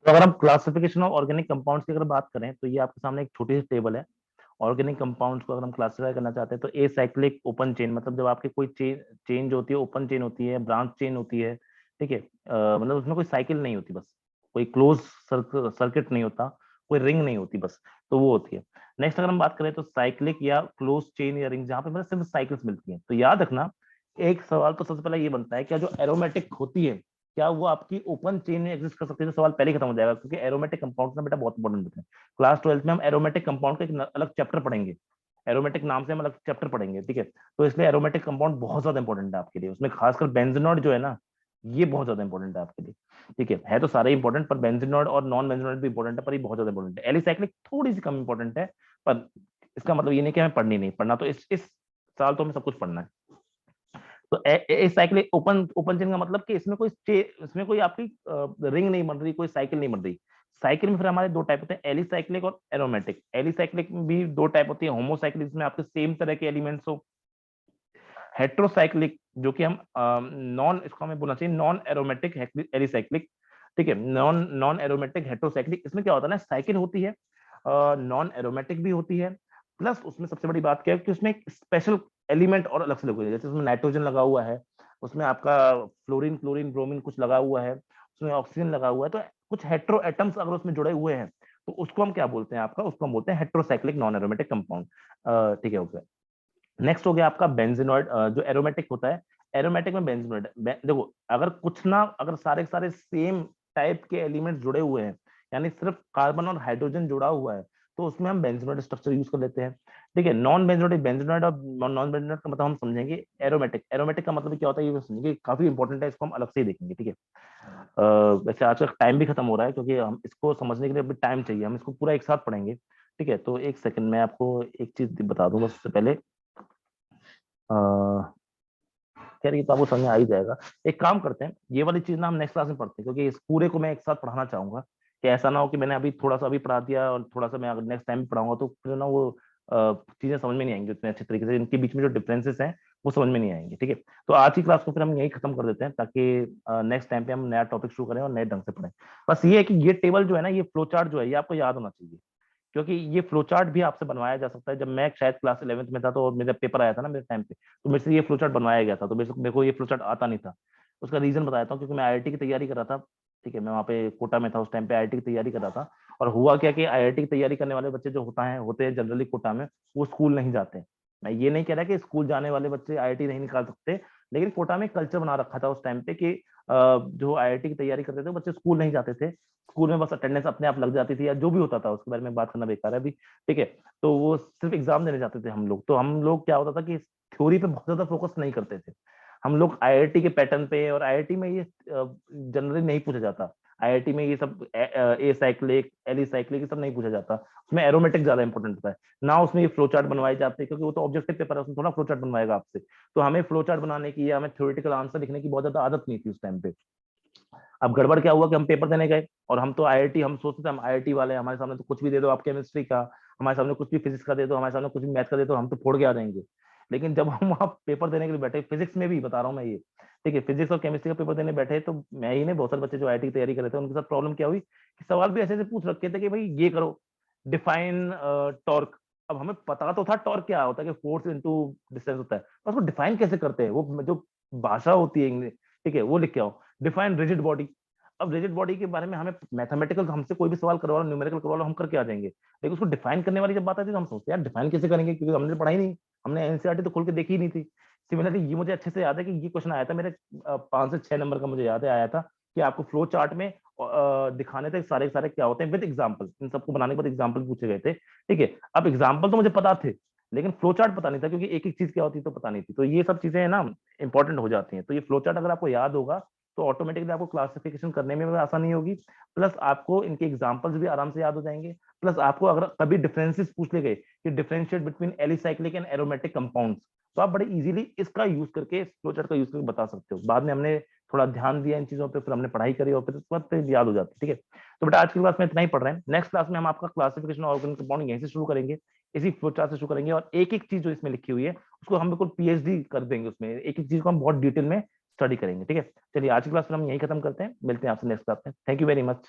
तो अगर हम क्लासिफिकेशन ऑफ ऑर्गेनिक कंपाउंड्स की अगर बात करें तो ये आपके सामने एक छोटी सी टेबल है। ऑर्गेनिक कंपाउंड्स को अगर हम क्लासिफाई करना चाहते हैं तो ए साइक्लिक ओपन चेन, मतलब जब आपकी कोई चेन जो होती है ओपन चेन होती है, ब्रांच चेन होती है, ठीक है, मतलब उसमें कोई साइकिल नहीं होती, बस कोई क्लोज सर्किट नहीं होता, कोई रिंग नहीं होती, बस तो वो होती है। नेक्स्ट अगर हम बात करें तो साइक्लिक या क्लोज चेन या रिंग, जहां पे मतलब सिर्फ साइकिल्स मिलती हैं। तो याद रखना एक सवाल तो सबसे पहले ये बनता है, क्या जो एरोमेटिक होती है क्या वो आपकी ओपन चेन में एग्जिस्ट कर सकती है? तो सवाल पहले ही खत्म हो जाएगा, क्योंकि एरोमेटिक कंपाउंड्स ना बेटा बहुत इंपॉर्टेंट होते हैं। क्लास 12th में हम एरोमेटिक कंपाउंड का एक अलग चैप्टर पढ़ेंगे, एरोमेटिक नाम से हम अलग चैप्टर पढ़ेंगे, ठीक है। तो इसलिए एरोमेटिक कंपाउंड बहुत ज्यादा इंपॉर्टेंट है आपके लिए, उसमें खासकर बेंजीनॉइड जो है ना, ये बहुत ज्यादा इंपॉर्टेंट है आपके लिए, ठीक है तो सारे इंपॉर्टेंट, पर बेंजीनॉइड और नॉन बेंजीनॉइड भी इंपॉर्टेंट है, पर ये बहुत ज्यादा इंपॉर्टेंट है। एलिसाइक्लिक थोड़ी सी कम इंपॉर्टेंट है, पर इसका मतलब ये नहीं कि हमें पढ़नी नहीं, पढ़ना तो इस साल तो हमें सब कुछ पढ़ना है। तो साइकिल ओपन ओपन चेन का मतलब कि इसमें कोई आपकी रिंग नहीं बन रही, कोई साइकिल नहीं बन रही। साइकिल में फिर हमारे दो टाइप होते हैं, एलिसाइक्लिक और एरोमेटिक। एलिसाइक्लिक में भी दो टाइप होती है, होमोसाइक्लिक जिसमें आपके सेम तरह के एलिमेंट्स हो, हेट्रोसाइक्लिक जो कि हम नॉन, इसको हमें बोलना चाहिए नॉन एरोमेटिक एलिसाइक्लिक, ठीक है, नॉन नॉन एरोमेटिक हेट्रोसाइक्लिक। इसमें क्या होता है ना, साइकिल होती है, नॉन एरोमेटिक भी होती है, प्लस उसमें सबसे बड़ी बात क्या है कि उसमें एक स्पेशल एलिमेंट और अलग से लगा हुआ है, जैसे उसमें नाइट्रोजन लगा हुआ है, उसमें आपका फ्लोरीन क्लोरीन ब्रोमीन कुछ लगा हुआ है, उसमें ऑक्सीजन लगा हुआ है, तो कुछ हेट्रो एटम्स अगर उसमें जुड़े हुए हैं तो उसको हम क्या बोलते हैं, आपका उसको हम बोलते हैं हेट्रोसाइक्लिक नॉन एरोमेटिक कंपाउंड, ठीक है, ओके। नेक्स्ट हो गया आपका बेंजीनॉइड, जो एरोमेटिक होता है। एरोमेटिक में बेंजीनॉइड देखो, अगर कुछ ना, अगर सारे के सारे सेम टाइप के एलिमेंट्स जुड़े हुए हैं, यानी सिर्फ कार्बन और हाइड्रोजन जुड़ा हुआ है, तो उसमें हम बेंजीनॉइड स्ट्रक्चर यूज कर लेते हैं, ठीक है। नॉन बेंजीनॉइड, बेंजीनॉइड और नॉन बेंजीनॉइड का मतलब हम समझेंगे एरोमेटिक। एरोमेटिक का मतलब क्या होता है ये समझेंगे, काफी इंपॉर्टेंट है, इसको हम अलग से ही देखेंगे, ठीक है। वैसे आज का टाइम भी खत्म हो रहा है, क्योंकि हम इसको समझने के लिए अभी टाइम चाहिए, हम इसको पूरा एक साथ पढ़ेंगे, ठीक है। तो एक सेकंड में आपको एक चीज बता दूंगा उससे पहले, खैर ये तो आपको समझ में आ ही जाएगा। एक काम करते हैं, ये वाली चीज ना हम नेक्स्ट क्लास में पढ़ते हैं, क्योंकि इस पूरे को मैं एक साथ पढ़ाना चाहूंगा, कि ऐसा ना हो कि मैंने अभी थोड़ा सा अभी पढ़ा दिया और थोड़ा सा मैं अगर नेक्स्ट टाइम पढ़ाऊंगा तो फिर ना वो चीजें समझ में नहीं आएंगी उतने अच्छे तरीके से, इनके बीच में जो डिफरेंसेस हैं वो समझ में नहीं आएंगे, ठीक है। तो आज की क्लास को फिर हम यही खत्म कर देते हैं, ताकि नेक्स्ट टाइम पे हम नया टॉपिक शुरू करें और नए ढंग से पढ़ें। बस ये है कि ये टेबल जो है ना, ये फ्लो चार्ट जो है, ये आपको याद होना चाहिए, क्योंकि ये फ्लो चार्ट भी आपसे बनवाया जा सकता है। जब मैं शायद क्लास 11th में था तो मेरा पेपर आया था ना मेरे टाइम पे, तो मेरे से ये फ्लो चार्ट बनवाया गया था, तो मेरे को ये फ्लो चार्ट आता नहीं था। उसका रीजन बताता हूँ, क्योंकि मैं आईआईटी की तैयारी कर रहा था, ठीक है, मैं वहाँ पे कोटा में था उस टाइम पे, आईआईटी की तैयारी कर रहा था। और हुआ क्या कि आईआईटी की तैयारी करने वाले बच्चे जो होते हैं जनरली कोटा में, वो स्कूल नहीं जाते। मैं ये नहीं कह रहा कि स्कूल जाने वाले बच्चे आईआईटी नहीं निकाल सकते, लेकिन कोटा में कल्चर बना रखा था उस टाइम पे कि जो आईआईटी की तैयारी करते थे बच्चे स्कूल नहीं जाते थे, स्कूल में बस अटेंडेंस अपने आप लग जाती थी, या जो भी होता था उसके बारे में बात करना बेकार है अभी, ठीक है। तो वो सिर्फ एग्जाम देने जाते थे हम लोग, तो हम लोग क्या होता था कि थ्योरी पे बहुत ज्यादा फोकस नहीं करते थे हम लोग, आईआईटी के पैटर्न पे। और आईआईटी में ये जनरली नहीं पूछा जाता, आईआईटी में ये सब ए साइक्लिक एली साइक्लिक ये सब नहीं पूछा जाता, उसमें एरोमेटिक ज्यादा इंपॉर्टेंट होता है ना, उसमें ये फ्लो चार्ट बनवाए जाते हैं, क्योंकि वो तो ऑब्जेक्टिव पेपर है, उसमें थोड़ा फ्लो चार्ट बनवाएगा आपसे। तो हमें फ्लो चार्ट बनाने की या हमें थ्योरेटिकल आंसर लिखने की बहुत ज्यादा आदत नहीं थी उस टाइम पे। अब गड़बड़ क्या हुआ कि हम पेपर देने गए, और हम तो आईआईटी, हम सोचते थे हम आईआईटी वाले हैं, हमारे सामने तो कुछ भी दे दो, आप केमिस्ट्री का, हमारे सामने कुछ भी फिजिक्स का दे दो, हमारे सामने कुछ भी मैथ का दे दो, हम तो फोड़ के आ जाएंगे। लेकिन जब हम वहाँ पेपर देने के लिए बैठे, फिजिक्स में भी बता रहा हूँ मैं ये, ठीक है, फिजिक्स और केमिस्ट्री का पेपर देने बैठे, तो मैं ही नहीं, बहुत सारे बच्चे जो आईआईटी की तैयारी कर रहे थे, उनके साथ प्रॉब्लम क्या हुई कि सवाल भी ऐसे ऐसे पूछ रखे थे कि भाई ये करो, डिफाइन टॉर्क। अब हमें पता तो था टॉर्क क्या होता है, कि फोर्स इनटू डिस्टेंस होता है, पर उसको डिफाइन कैसे करते हैं, वो जो भाषा होती है इंग्लिश, ठीक है, वो लिख के आओ। डिफाइन रिजिड बॉडी, अब रिजिड बॉडी के बारे में हमें मैथमेटिकल, हमसे कोई भी सवाल करवा लो, न्यूमेरिकल करवा लो, हम करके आ जाएंगे, लेकिन उसको डिफाइन करने वाली जब बात आती है तो हम सोचते हैं यार डिफाइन कैसे करेंगे, क्योंकि हमने पढ़ाई नहीं, हमने एनसीईआरटी तो खोल के देखी ही नहीं थी। सिमिलरली ये मुझे अच्छे से याद है कि ये क्वेश्चन आया था मेरे 5 से 6 नंबर का, मुझे याद है आया था, कि आपको फ्लो चार्ट में दिखाने थे सारे सारे क्या होते हैं विद एग्जाम्पल, इन सबको बनाने के बाद एग्जाम्पल पूछे गए थे, ठीक है। अब एग्जाम्पल तो मुझे पता थे, लेकिन फ्लो चार्ट पता नहीं था, क्योंकि एक एक चीज क्या होती है तो पता नहीं थी। तो ये सब चीजें है ना इंपॉर्टेंट हो जाती हैं। तो ये फ्लो चार्ट अगर आपको याद होगा तो ऑटोमेटिकली आपको क्लासिफिकेशन करने में भी आसानी होगी, प्लस आपको इनके एग्जांपल्स भी आराम से याद हो जाएंगे, प्लस आपको अगर कभी डिफरेंसेस पूछ ले गए कि differentiate between alicyclic and aromatic compounds, तो आप बड़े इजीली इसका यूज करके, फ्लो चार्ट का यूज करके बता सकते हो। बाद में हमने थोड़ा ध्यान दिया इन चीजों पे, फिर हमने पढ़ाई करी और फिर उसके बाद फिर याद हो जाती है। ठीक है, तो बेटा आज की क्लास में इतना ही पढ़ रहे हैं। नेक्स्ट क्लास में हम आपका क्लासिफिकेशन और ऑर्गेनिक कंपाउंड यहीं से शुरू करेंगे, इसी फ्लो चार्ट से शुरू करेंगे, और एक एक चीज जो इसमें लिखी हुई है उसको हम बिल्कुल पीएचडी कर देंगे, उसमें एक एक चीज को हम बहुत डिटेल में स्टडी करेंगे। ठीक है, चलिए आज की क्लास में हम यही खत्म करते हैं, मिलते हैं आपसे नेक्स्ट क्लास में। Thank you very much.